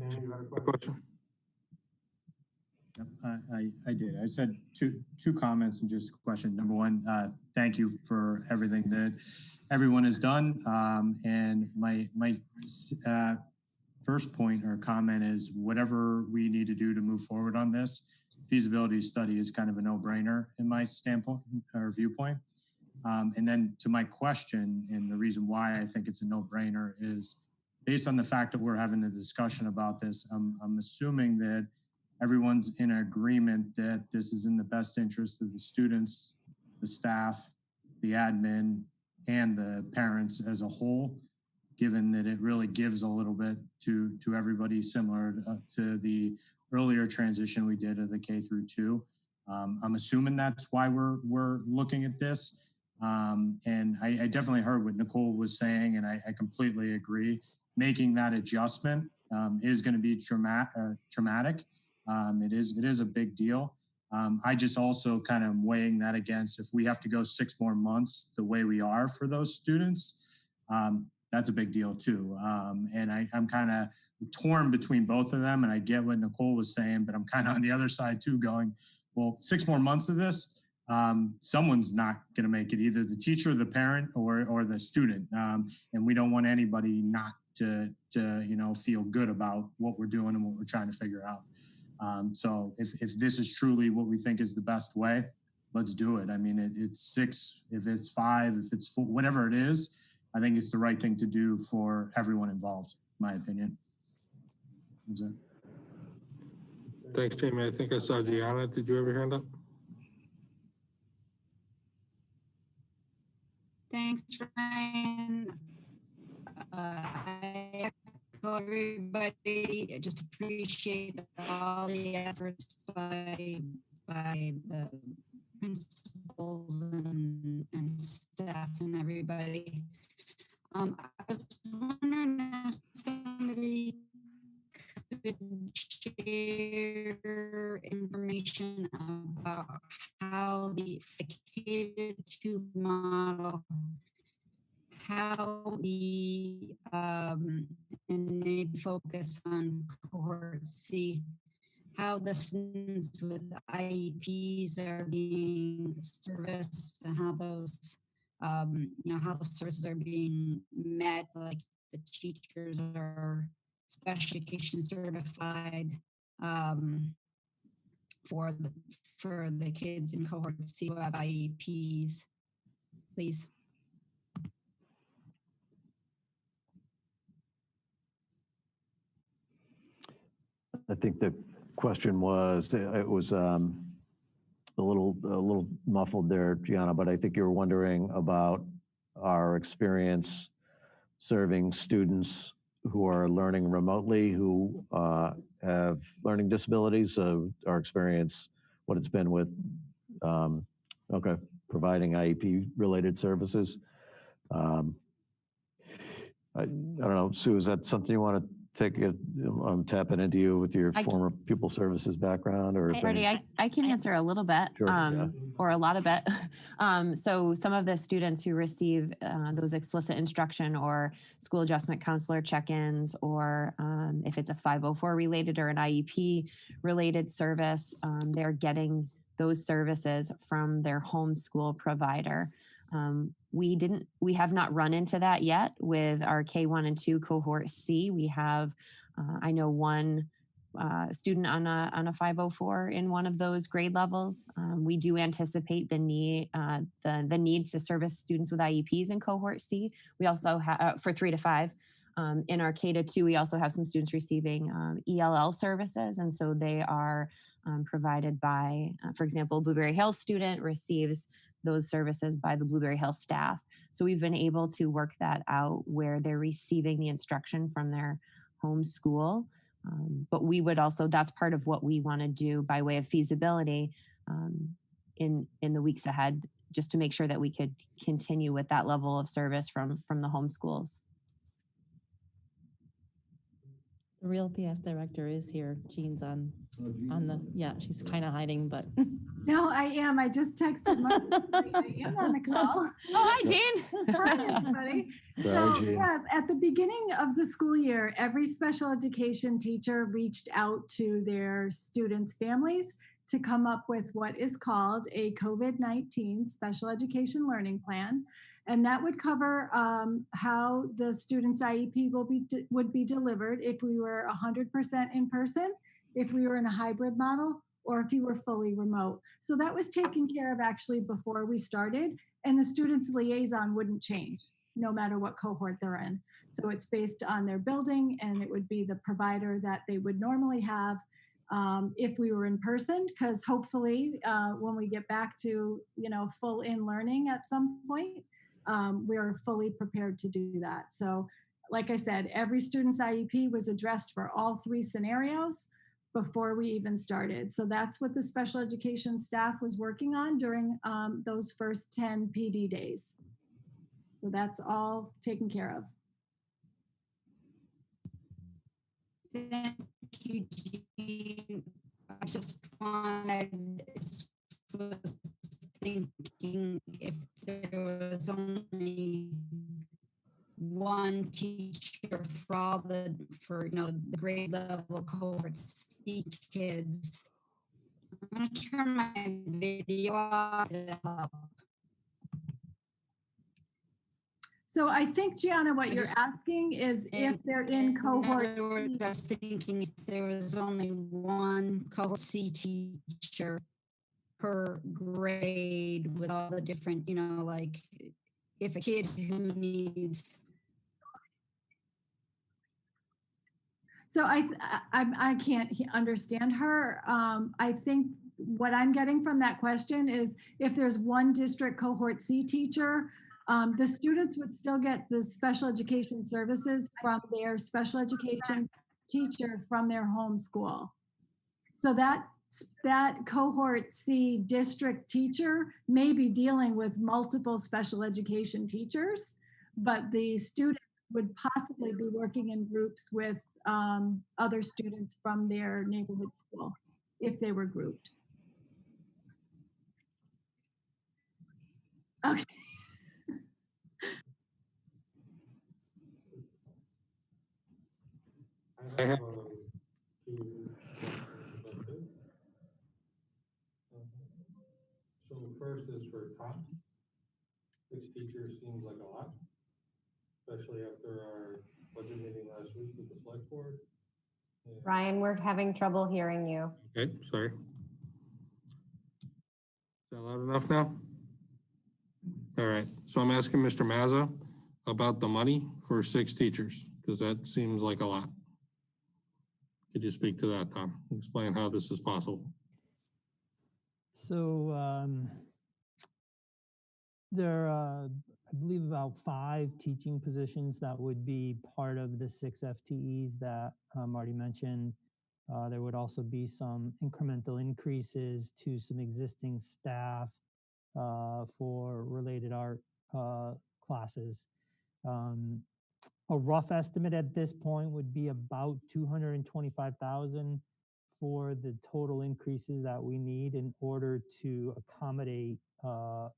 you had a quick question? Yep, I did. I said two comments and just a question. Number one, thank you for everything that everyone has done. And my first point or comment is, whatever we need to do to move forward on this, feasibility study is kind of a no-brainer in my standpoint or viewpoint. And then to my question, and the reason why I think it's a no-brainer is based on the fact that we're having a discussion about this. I'm assuming that everyone's in agreement that this is in the best interest of the students, the staff, the admin, and the parents as a whole. given that it really gives a little bit to everybody, similar to the earlier transition we did of the K through 2. I'm assuming that's why we're looking at this. And I definitely heard what Nicole was saying, and I completely agree. Making that adjustment is going to be traumatic. It is a big deal. I just also kind of weighing that against if we have to go 6 more months the way we are for those students, that's a big deal too. And I'm kind of torn between both of them, and I get what Nicole was saying, but I'm kind of on the other side too, going, well, 6 more months of this, someone's not going to make it, either the teacher, the parent, or the student. And we don't want anybody not to feel good about what we're doing and what we're trying to figure out. So if this is truly what we think is the best way, let's do it. I mean, it's 6, if it's 5, if it's 4, whatever it is, I think it's the right thing to do for everyone involved, in my opinion. Thanks, Jamie. I think I saw Gianna. Did you have your hand up? Thanks, Ryan. I echo everybody. I just appreciate all the efforts by the principals and staff and everybody. I was wondering if somebody could share information about how the K-2 model, how the, and maybe focus on cohort C, how the students with IEPs are being serviced and how those, how the services are being met, like the teachers are special education certified for the kids in cohort C who have IEPs, please. I think the question was, it was a little muffled there, Gianna, but I think you were wondering about our experience serving students who are learning remotely, who have learning disabilities, our experience, what it's been with, providing IEP related services. I don't know, Sue, is that something you want to take it, tap it into you with your former pupil services background? Or Marty, I can answer a little bit, Sure, or a lot of it. So some of the students who receive those explicit instruction or school adjustment counselor check-ins, or if it's a 504 related or an IEP related service, they're getting those services from their home school provider. We have not run into that yet with our K1 and 2 cohort C. We have, I know, one student on a 504 in one of those grade levels. We do anticipate the need to service students with IEPs in cohort C. We also have for 3 to 5. In our K to 2, we also have some students receiving ELL services, and so they are provided by, for example, Blueberry Hills student receives those services by the Blueberry Hills staff. So we've been able to work that out where they're receiving the instruction from their home school. But we would also, that's part of what we want to do by way of feasibility in the weeks ahead, just to make sure that we could continue with that level of service from the home schools. The real PS director is here. Jean's on the, yeah, she's kind of hiding, but. No, I am. I just texted my, I am on the call. Oh, hi, Jean. Hi, everybody. Sorry, So Jean. yes, at the beginning of the school year, every special education teacher reached out to their students' families to come up with what is called a COVID-19 special education learning plan. And that would cover how the student's IEP would be delivered if we were 100% in person, if we were in a hybrid model, or if you were fully remote. So that was taken care of actually before we started, and the student's liaison wouldn't change no matter what cohort they're in. So it's based on their building, and it would be the provider that they would normally have if we were in person, because hopefully when we get back to full in learning at some point, we're fully prepared to do that. So like I said, every student's IEP was addressed for all 3 scenarios before we even started. So that's what the special education staff was working on during those first 10 PD days. So that's all taken care of. Thank you, Jean. I just was thinking if there was only one teacher for the grade level cohort C kids. I'm gonna turn my video off to help. So I think, Gianna, what you're asking is if they're in cohort other words, I was thinking if there was only one cohort C teacher per grade with all the different, like if a kid who needs. So I can't understand her. I think what I'm getting from that question is if there's one district cohort C teacher, the students would still get the special education services from their special education teacher from their home school. So that cohort C district teacher may be dealing with multiple special education teachers, but the students would possibly be working in groups with other students from their neighborhood school if they were grouped. Okay. I have so first is for Tom. 6 teachers seems like a lot, especially after our budget meeting last week with the select board. Ryan, we're having trouble hearing you. Okay, sorry. Is that loud enough now? All right, so I'm asking Mr. Mazza about the money for 6 teachers, because that seems like a lot. Could you speak to that, Tom? Explain how this is possible. So there are, I believe, about 5 teaching positions that would be part of the 6 FTEs that Marty mentioned. There would also be some incremental increases to some existing staff for related art classes. A rough estimate at this point would be about $225,000 for the total increases that we need in order to accommodate a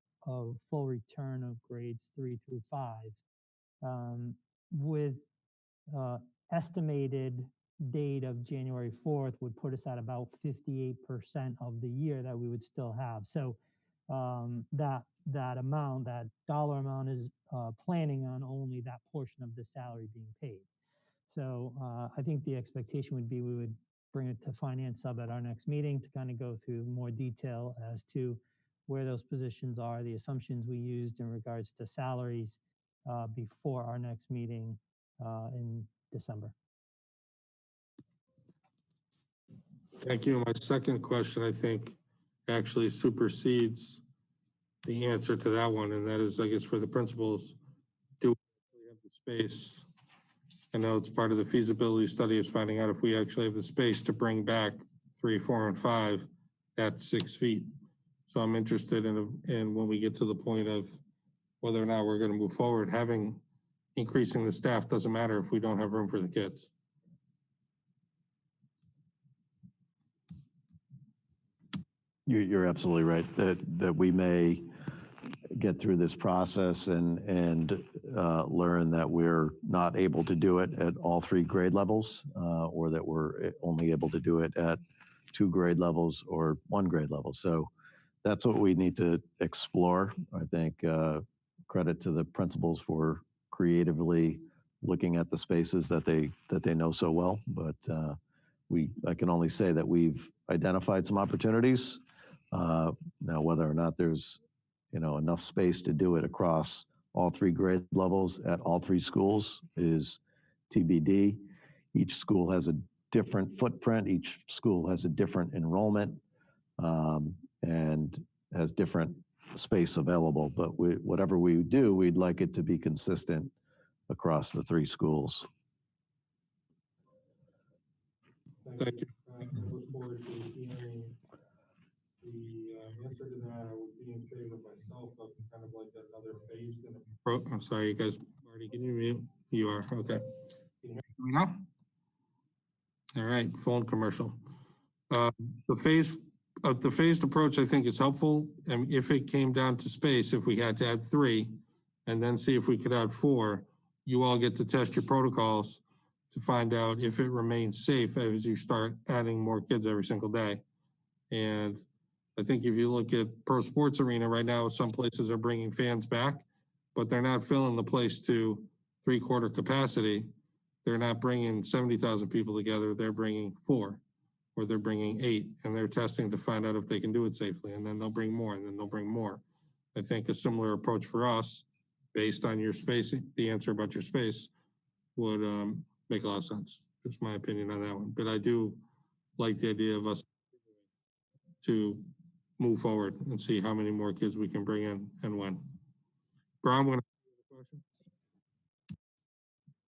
full return of grades 3 through 5. With estimated date of January 4th would put us at about 58% of the year that we would still have. So that amount, that dollar amount is planning on only that portion of the salary being paid. So I think the expectation would be we would bring it to Finance Sub at our next meeting to kind of go through more detail as to where those positions are, the assumptions we used in regards to salaries before our next meeting in December. Thank you. My second question, I think, actually supersedes the answer to that one, and that is, I guess, for the principals, do we have the space? I know it's part of the feasibility study is finding out if we actually have the space to bring back 3, 4, and 5 at 6 feet. So I'm interested in when we get to the point of whether or not we're going to move forward, increasing the staff doesn't matter if we don't have room for the kids. You're absolutely right that we may get through this process and learn that we're not able to do it at all 3 grade levels, or that we're only able to do it at 2 grade levels or 1 grade level. So that's what we need to explore. I think credit to the principals for creatively looking at the spaces that they know so well. But I can only say that we've identified some opportunities. Now, whether or not there's enough space to do it across all 3 grade levels at all 3 schools is TBD. Each school has a different footprint. Each school has a different enrollment and has different space available. But whatever we do, we'd like it to be consistent across the 3 schools. Thank you. I look forward to hearing the answer to that. I would be in favor myself of kind of like another phased in approach. I'm sorry, you guys. Marty, can you mute? You are, okay. Can you hear me now? All right, phone commercial. The phased approach, I think, is helpful. And if it came down to space, if we had to add 3 and then see if we could add 4, you all get to test your protocols to find out if it remains safe as you start adding more kids every single day. And I think if you look at pro sports arena right now, some places are bringing fans back, but they're not filling the place to 3/4 capacity. They're not bringing 70,000 people together. They're bringing 4, or they're bringing 8, and they're testing to find out if they can do it safely. And then they'll bring more, and then they'll bring more. I think a similar approach for us, based on your space, the answer about your space, would make a lot of sense. Just my opinion on that one. But I do like the idea of us to move forward and see how many more kids we can bring in and when. Brian, want to ask a question?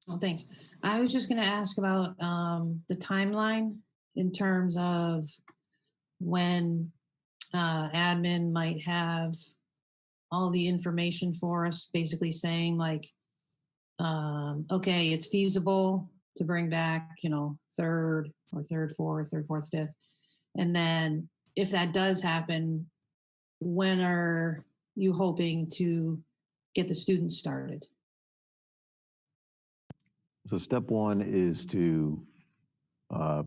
Oh, thanks. I was just going to ask about the timeline in terms of when admin might have all the information for us, basically saying like, okay, it's feasible to bring back, third, fourth, 5th. And then if that does happen, when are you hoping to get the students started? So step 1 is to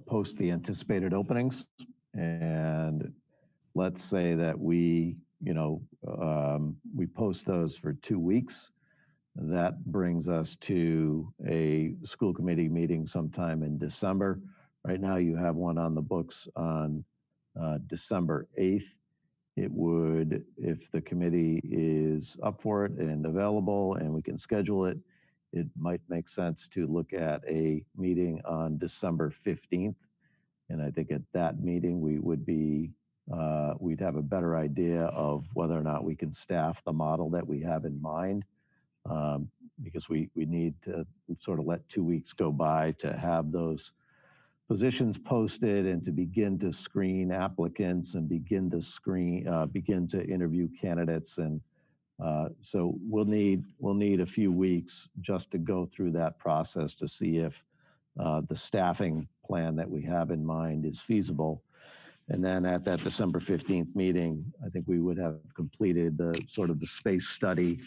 post the anticipated openings. And let's say that we post those for 2 weeks. That brings us to a school committee meeting sometime in December. Right now you have one on the books on December 8th. It would, if the committee is up for it and available and we can schedule it, it might make sense to look at a meeting on December 15th. And I think at that meeting, we would be, we'd have a better idea of whether or not we can staff the model that we have in mind. Because we need to sort of let 2 weeks go by to have those positions posted and to begin to screen applicants and begin to interview candidates. And so we'll need a few weeks just to go through that process to see if the staffing plan that we have in mind is feasible. And then at that December 15th meeting, I think we would have completed the sort of the space study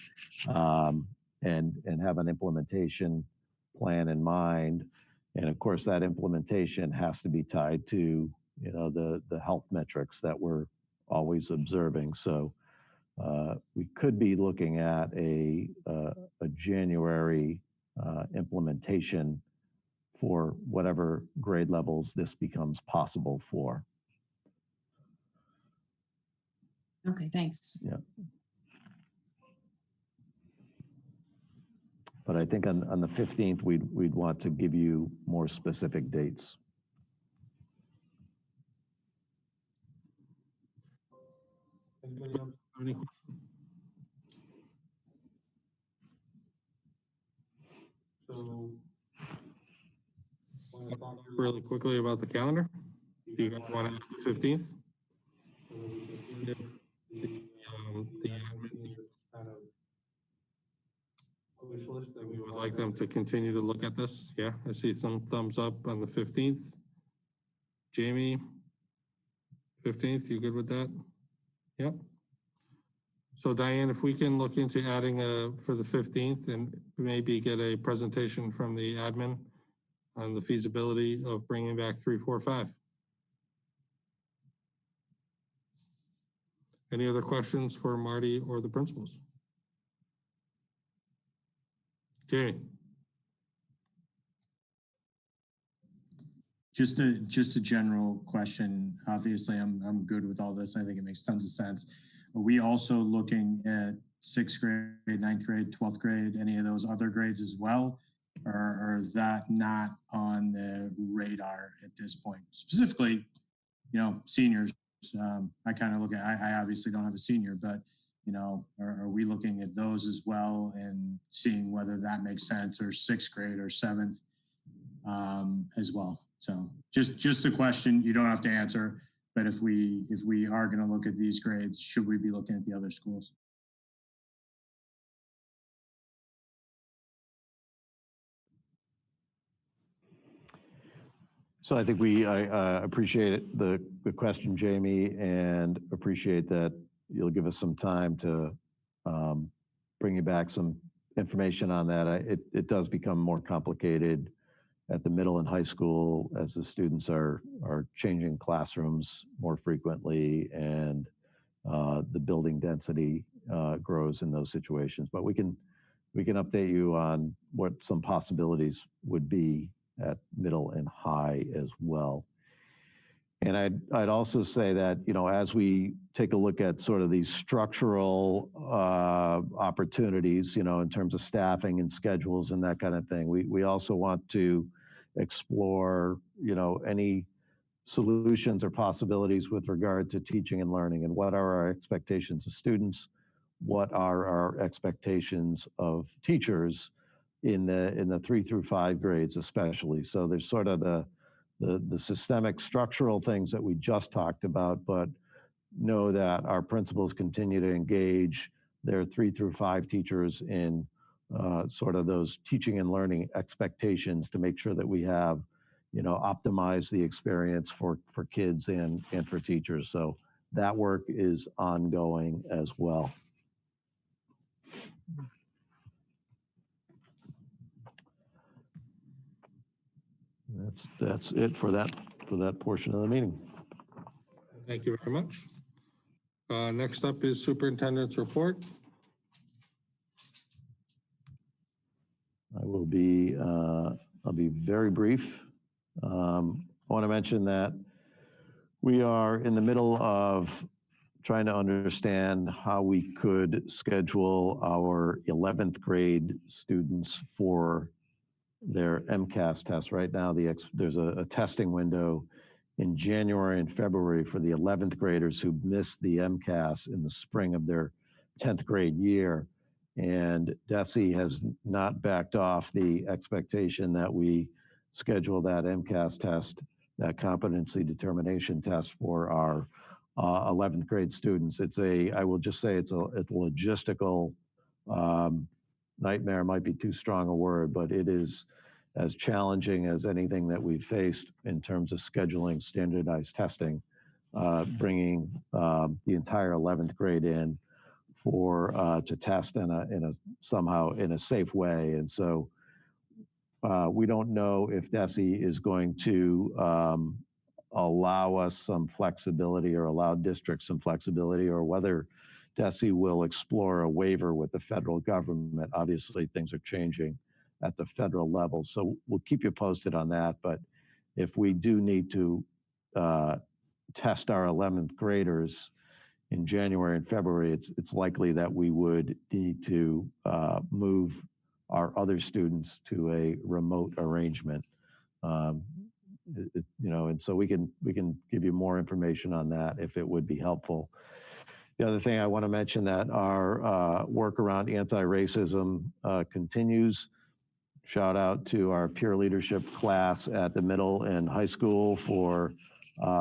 and have an implementation plan in mind. And of course, that implementation has to be tied to the health metrics that we're always observing. So we could be looking at a January implementation for whatever grade levels this becomes possible for. Okay, thanks. Yeah. But I think on the 15th, we'd want to give you more specific dates. Anybody else have any questions? So, want to talk really quickly about the calendar? Do you guys want to add the 15th? So that we can give the admin kind of wish list that we would like them to continue to look at this. Yeah, I see some thumbs up on the 15th. Jamie, 15th, you good with that? Yep. So Diane, if we can look into adding for the 15th and maybe get a presentation from the admin on the feasibility of bringing back 3, 4, 5. Any other questions for Marty or the principals? Jamie. Just a general question. Obviously, I'm good with all this. I think it makes tons of sense. Are we also looking at 6th grade, 9th grade, 12th grade, any of those other grades as well? Or is that not on the radar at this point? Specifically, seniors. I kind of look at, I obviously don't have a senior, but are we looking at those as well and seeing whether that makes sense, or sixth grade or seventh as well? So just a question you don't have to answer, but if we are going to look at these grades, should we be looking at the other schools? So I think I appreciate the question, Jamie, and appreciate that you'll give us some time to bring you back some information on that. It does become more complicated at the middle and high school as the students are changing classrooms more frequently, and the building density grows in those situations. But we can update you on what some possibilities would be at middle and high as well. And I'd also say that, as we take a look at sort of these structural opportunities, in terms of staffing and schedules and that kind of thing, we also want to explore, any solutions or possibilities with regard to teaching and learning, and what are our expectations of students, what are our expectations of teachers in the 3 through 5 grades especially. So there's sort of the systemic structural things that we just talked about, but know that our principals continue to engage their 3 through 5 teachers in sort of those teaching and learning expectations to make sure that we have, optimize the experience for kids and for teachers. So that work is ongoing as well. That's it for that portion of the meeting. Thank you very much. Next up is Superintendent's report. I'll be very brief. I want to mention that we are in the middle of trying to understand how we could schedule our 11th grade students for their MCAS test. Right now, there's a testing window in January and February for the 11th graders who missed the MCAS in the spring of their 10th grade year. And DESE has not backed off the expectation that we schedule that MCAS test, that competency determination test, for our 11th grade students. I will just say it's a logistical nightmare, might be too strong a word, but it is as challenging as anything that we've faced in terms of scheduling standardized testing, bringing the entire 11th grade in to test somehow in a safe way. And so we don't know if DESE is going to allow us some flexibility or allow districts some flexibility, or whether DESE will explore a waiver with the federal government. Obviously, things are changing at the federal level, so we'll keep you posted on that. But if we do need to test our 11th graders in January and February, it's likely that we would need to move our other students to a remote arrangement. And so we can give you more information on that if it would be helpful. The other thing I want to mention, that our work around anti-racism continues. Shout out to our peer leadership class at the middle and high school for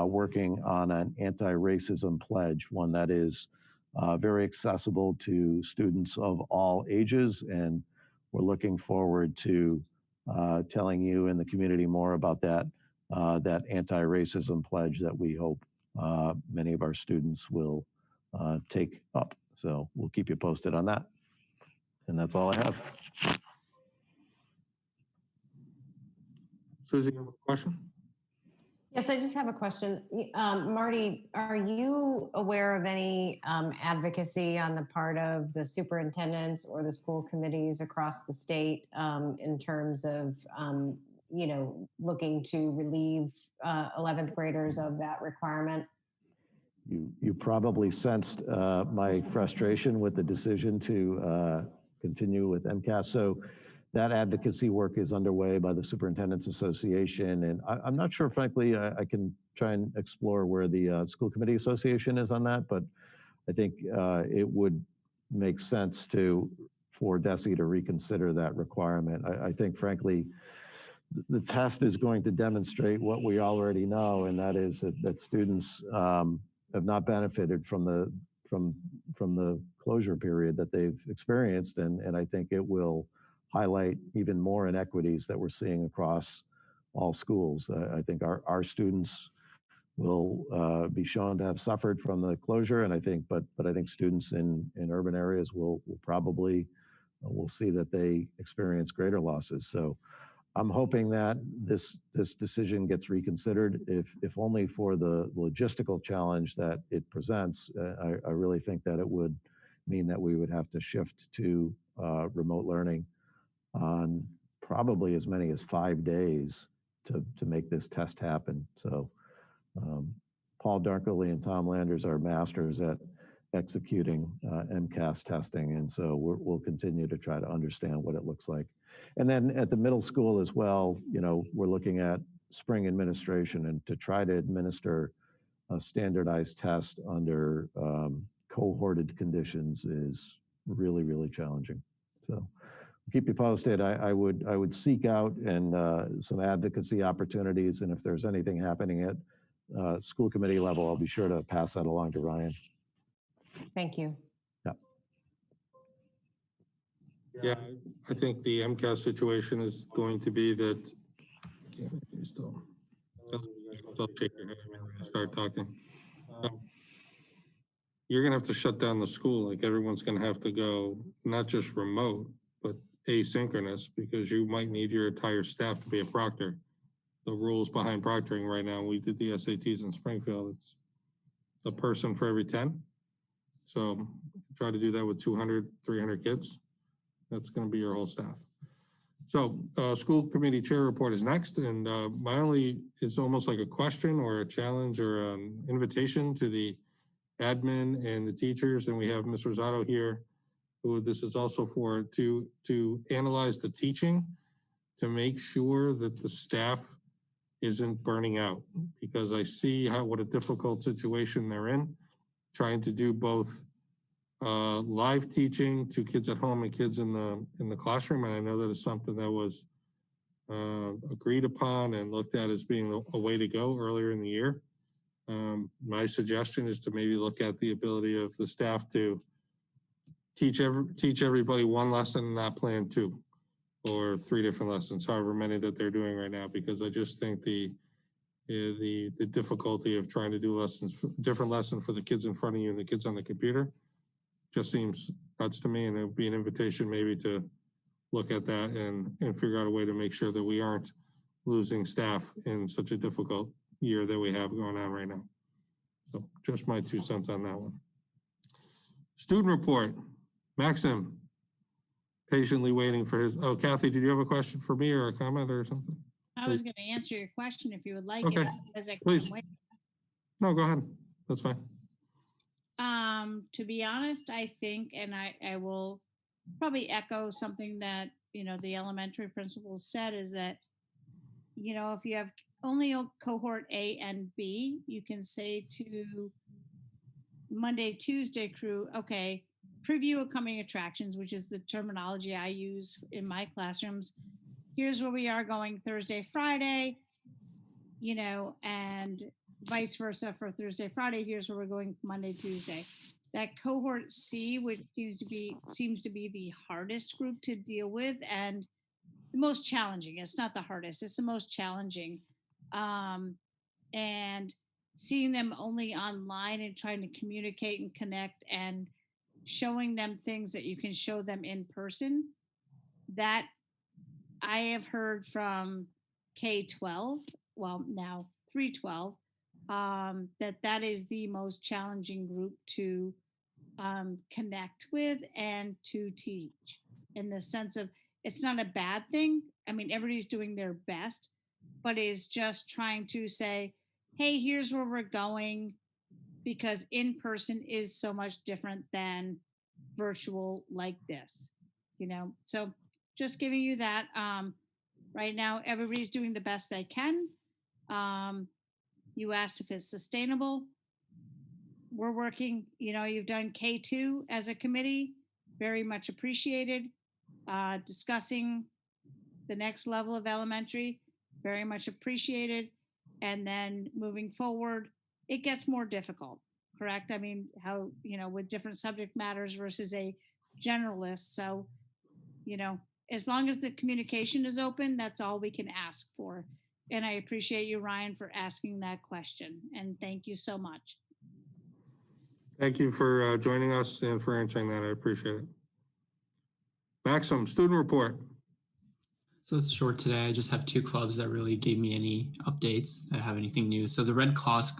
working on an anti-racism pledge, one that is very accessible to students of all ages. And we're looking forward to telling you in the community more about that anti-racism pledge that we hope many of our students will take up. So we'll keep you posted on that. And that's all I have. Susie, you have a question? Yes, I just have a question. Marty, are you aware of any advocacy on the part of the superintendents or the school committees across the state in terms of, looking to relieve 11th graders of that requirement? You probably sensed my frustration with the decision to continue with MCAS. So that advocacy work is underway by the Superintendents Association. And I'm not sure, frankly, I can try and explore where the School Committee Association is on that, but I think it would makes sense for DESE to reconsider that requirement. I think, frankly, the test is going to demonstrate what we already know, and that is that students have not benefited from the closure period that they've experienced, and I think it will highlight even more inequities that we're seeing across all schools. I think our students will be shown to have suffered from the closure, and I think, but I think students in urban areas will probably we'll see that they experience greater losses. So I'm hoping that this decision gets reconsidered, if only for the logistical challenge that it presents. I really think that it would mean that we would have to shift to remote learning on probably as many as 5 days to make this test happen. So Paul Dunkerley and Tom Landers are masters at executing MCAS testing, and so we'll continue to try to understand what it looks like. And then at the middle school as well, we're looking at spring administration, and to try to administer a standardized test under cohorted conditions is really, really challenging. So keep you posted. I would seek out and some advocacy opportunities, and if there's anything happening at school committee level, I'll be sure to pass that along to Ryan. Thank you. Yeah, I think the MCAS situation is going to be that, don't shake your head when I start talking. You're gonna have to shut down the school. Like, everyone's gonna have to go, not just remote, but asynchronous, because you might need your entire staff to be a proctor. The rules behind proctoring right now, we did the SATs in Springfield, it's a person for every 10. So try to do that with 200, 300 kids. That's going to be your whole staff. So school committee chair report is next. And my only, it's almost like a question or a challenge or an invitation to the admin and the teachers. And we have Ms. Rosado here, who this is also for, to analyze the teaching, to make sure that the staff isn't burning out, because I see what a difficult situation they're in, trying to do both live teaching to kids at home and kids in the classroom. And I know that is something that was agreed upon and looked at as being a way to go earlier in the year. My suggestion is to maybe look at the ability of the staff to teach everybody one lesson and not plan 2 or 3 different lessons, however many that they're doing right now, because I just think the difficulty of trying to do different lesson for the kids in front of you and the kids on the computer just seems nuts to me, and it would be an invitation maybe to look at that and figure out a way to make sure that we aren't losing staff in such a difficult year that we have going on right now. So just my 2 cents on that one. Student report, Maxim, patiently waiting for his, oh, Kathy, did you have a question for me or a comment or something? I was going to answer your question if you would like okay. it. Please. No, go ahead. That's fine. To be honest, I think, and I will probably echo something that, the elementary principals said, is that, if you have only a cohort A and B, you can say to Monday, Tuesday crew, okay, preview upcoming attractions, which is the terminology I use in my classrooms. Here's where we are going Thursday, Friday, and vice versa for Thursday, Friday. Here's where we're going Monday, Tuesday. That cohort C, which seems to be the hardest group to deal with and the most challenging. It's not the hardest, it's the most challenging. And seeing them only online and trying to communicate and connect and showing them things that you can show them in person, that I have heard from K-12, well, now 312, that is the most challenging group to connect with and to teach, in the sense of, it's not a bad thing. I mean, everybody's doing their best, but is just trying to say, hey, here's where we're going, because in person is so much different than virtual like this, so just giving you that. Right now, everybody's doing the best they can. You asked if it's sustainable. We're working, you've done K2 as a committee. very much appreciated. Discussing the next level of elementary, very much appreciated. And then moving forward, it gets more difficult, correct? I mean, how, with different subject matters versus a generalist. So, as long as the communication is open, that's all we can ask for. And I appreciate you, Ryan, for asking that question. And thank you so much. Thank you for joining us and for answering that. I appreciate it. Maxim, student report. So it's short today. I just have two clubs that really gave me any updates that have anything new. So the Red Cross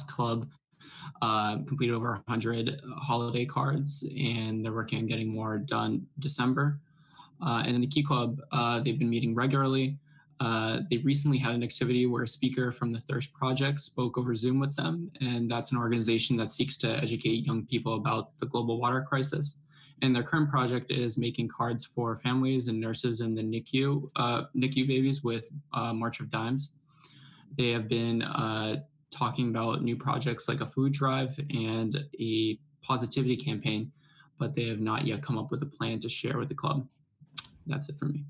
Club completed over 100 holiday cards, and they're working on getting more done December. And in the Key Club, they've been meeting regularly. They recently had an activity where a speaker from the Thirst Project spoke over Zoom with them, and that's an organization that seeks to educate young people about the global water crisis. And their current project is making cards for families and nurses in the NICU babies with March of Dimes. They have been talking about new projects like a food drive and a positivity campaign, but they have not yet come up with a plan to share with the club. That's it for me.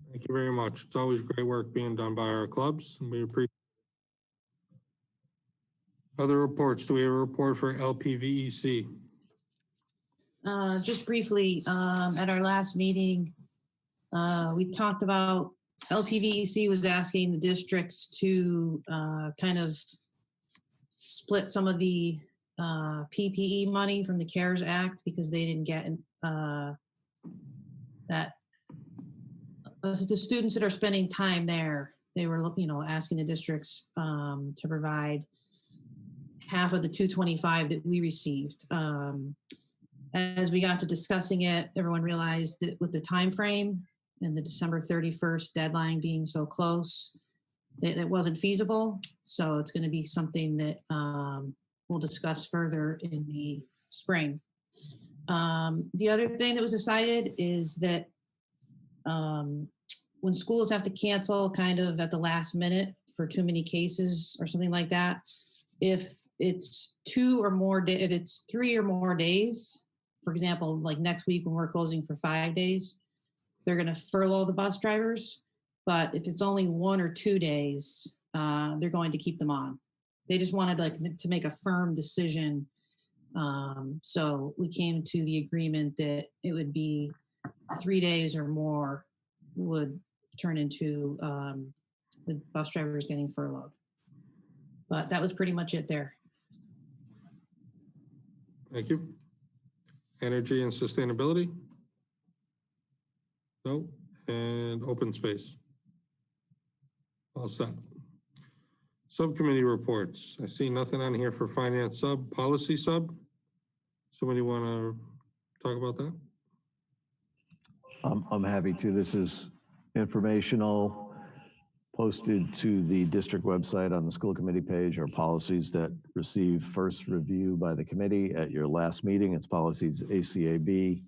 Thank you very much. It's always great work being done by our clubs, and we appreciate it. Other reports. Do we have a report for LPVEC? Just briefly, at our last meeting, we talked about LPVEC was asking the districts to kind of split some of the PPE money from the CARES Act because they didn't get that. The students that are spending time there, they were asking the districts to provide half of the $225 that we received. As we got to discussing it, everyone realized that with the time frame and the December 31st deadline being so close, that wasn't feasible. So it's going to be something that we'll discuss further in the spring. The other thing that was decided is that when schools have to cancel kind of at the last minute for too many cases or something like that, if it's 2 or more days, if it's 3 or more days, for example, like next week when we're closing for 5 days, they're going to furlough the bus drivers. But if it's only 1 or 2 days, they're going to keep them on. They just wanted to make a firm decision. So we came to the agreement that it would be 3 days or more would turn into the bus drivers getting furloughed. But that was pretty much it there. Thank you. Energy and sustainability? No. And open space? All set. Subcommittee reports. I see nothing on here for finance sub, policy sub. Somebody want to talk about that? I'm happy to. This is informational, posted to the district website on the school committee page, are policies that receive first review by the committee at your last meeting. It's policies ACAB,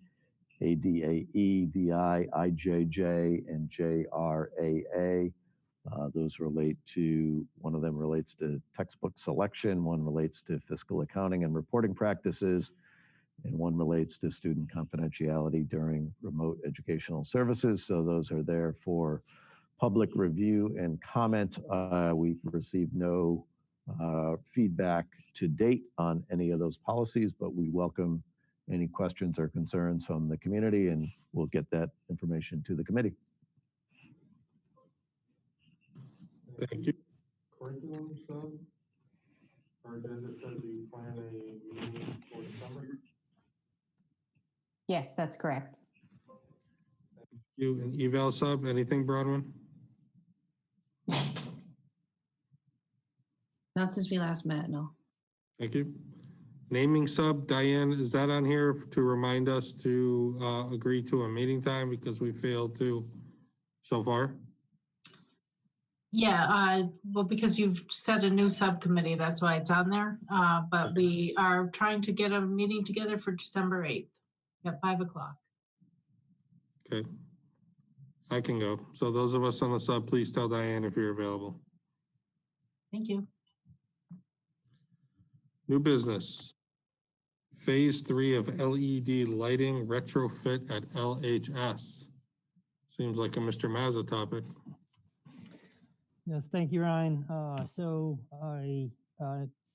ADAE, DI, IJJ, and JRAA. Those relate to, one of them relates to textbook selection, one relates to fiscal accounting and reporting practices, and one relates to student confidentiality during remote educational services. So those are there for public review and comment. We've received no feedback to date on any of those policies, but we welcome any questions or concerns from the community, and we'll get that information to the committee. Thank you. Curriculum sub, our agenda says you plan a meeting for December. Yes, that's correct. Thank you. And eval sub, anything, Bronwyn? Not since we last met, no. Thank you. Naming sub, Diane, is that on here to remind us to agree to a meeting time because we failed to so far? Yeah, well, because you've set a new subcommittee, that's why it's on there. But we are trying to get a meeting together for December 8th at 5 o'clock. Okay. I can go. So those of us on the sub, please tell Diane if you're available. Thank you. New business. Phase 3 of LED lighting retrofit at LHS. Seems like a Mr. Mazza topic. Yes, thank you, Ryan.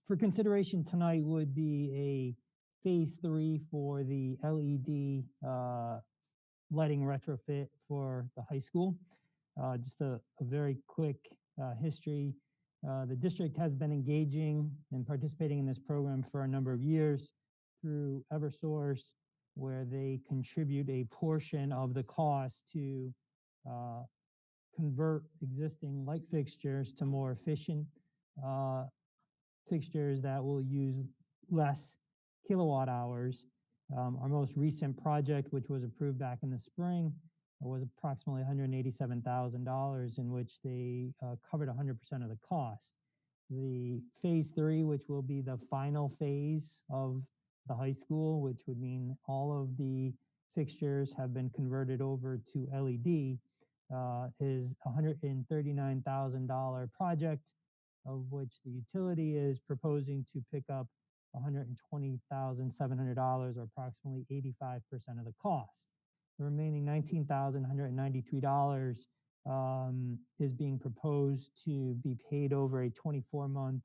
For consideration tonight would be a phase 3 for the LED lighting retrofit for the high school. Just a very quick history. The district has been engaging and participating in this program for a number of years through Eversource, where they contribute a portion of the cost to convert existing light fixtures to more efficient fixtures that will use less kilowatt hours. Our most recent project, which was approved back in the spring, was approximately $187,000, in which they covered 100% of the cost. The phase 3, which will be the final phase of the high school, which would mean all of the fixtures have been converted over to LED, is a $139,000 project, of which the utility is proposing to pick up $120,700, or approximately 85% of the cost. The remaining $19,193 is being proposed to be paid over a 24-month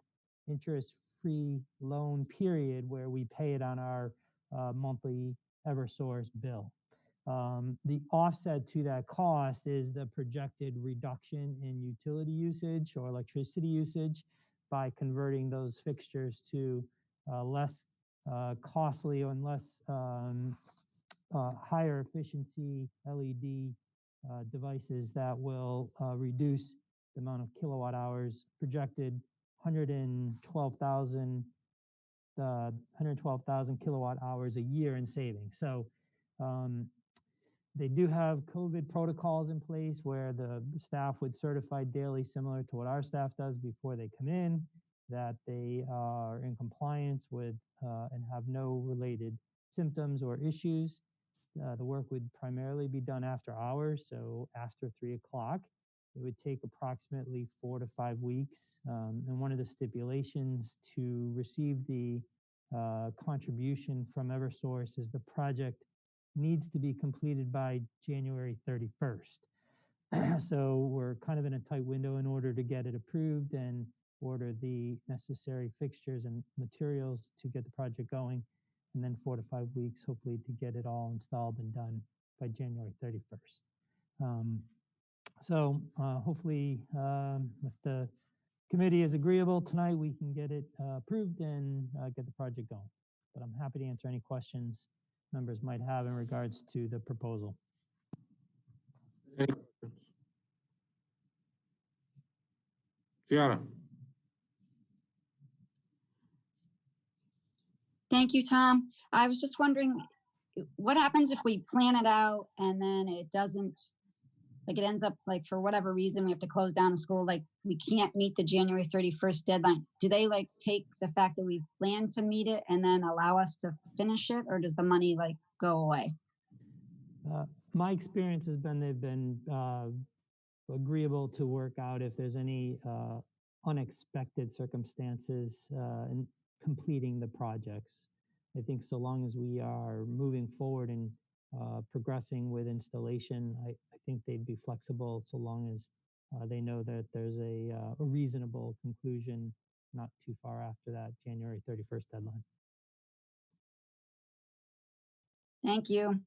interest-free loan period, where we pay it on our monthly Eversource bill. The offset to that cost is the projected reduction in utility usage or electricity usage by converting those fixtures to less costly and less higher efficiency LED devices that will reduce the amount of kilowatt hours, projected 112,000 kilowatt hours a year in savings. So they do have COVID protocols in place where the staff would certify daily, similar to what our staff does before they come in, that they are in compliance with and have no related symptoms or issues. The work would primarily be done after hours, so after 3 o'clock. It would take approximately 4 to 5 weeks. And one of the stipulations to receive the contribution from Eversource is the project needs to be completed by January 31st. So we're kind of in a tight window in order to get it approved and order the necessary fixtures and materials to get the project going, and then 4 to 5 weeks, hopefully, to get it all installed and done by January 31st. Hopefully, if the committee is agreeable tonight, we can get it approved and get the project going. But I'm happy to answer any questions members might have in regards to the proposal. Any questions? Gianna. Thank you, Tom. I was just wondering, what happens if we plan it out and then it doesn't, like it ends up like for whatever reason we have to close down a school, like we can't meet the January 31st deadline. Do they like take the fact that we plan to meet it and then allow us to finish it, or does the money like go away? My experience has been they've been agreeable to work out if there's any unexpected circumstances in completing the projects. I think so long as we are moving forward and progressing with installation, I think they'd be flexible so long as they know that there's a reasonable conclusion not too far after that January 31st deadline. Thank you.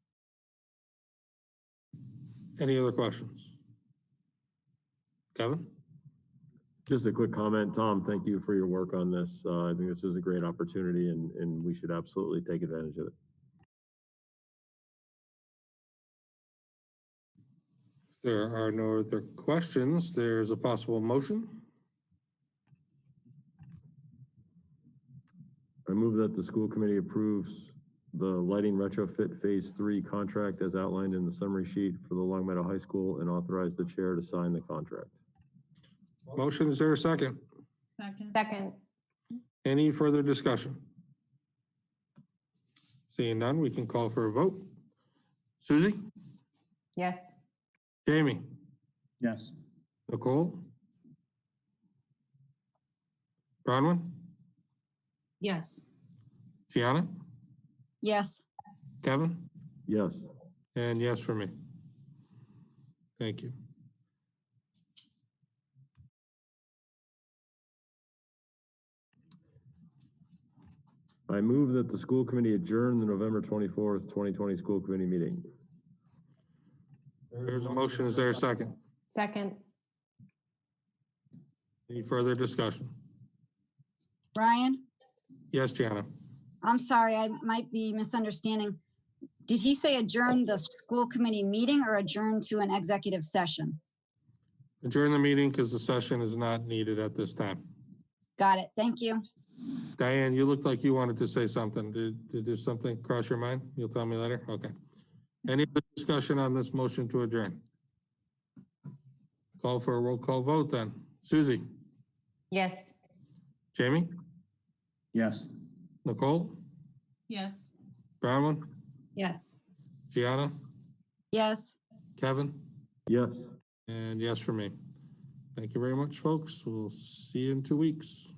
Any other questions? Kevin? Just a quick comment, Tom, thank you for your work on this. I think this is a great opportunity and we should absolutely take advantage of it. If there are no other questions, there's a possible motion. I move that the school committee approves the lighting retrofit phase 3 contract as outlined in the summary sheet for the Longmeadow High School and authorize the chair to sign the contract. Motion, is there a second? Second. Any further discussion? Seeing none, we can call for a vote. Susie? Yes. Jamie? Yes. Nicole? Bronwyn? Yes. Gianna? Yes. Kevin? Yes. And yes for me. Thank you. I move that the school committee adjourn the November 24th, 2020 school committee meeting. There's a motion. Is there a second? Second. Any further discussion? Ryan, Yes, Gianna. I'm sorry, I might be misunderstanding. Did he say adjourn the school committee meeting or adjourn to an executive session? Adjourn the meeting because the session is not needed at this time. Got it. Thank you. Diane, you looked like you wanted to say something. Did there something cross your mind? You'll tell me later? Okay. Any other discussion on this motion to adjourn? Call for a roll call vote then. Susie? Yes. Jamie? Yes. Nicole? Yes. Bronwyn? Yes. Gianna? Yes. Kevin? Yes. And yes for me. Thank you very much, folks. We'll see you in 2 weeks.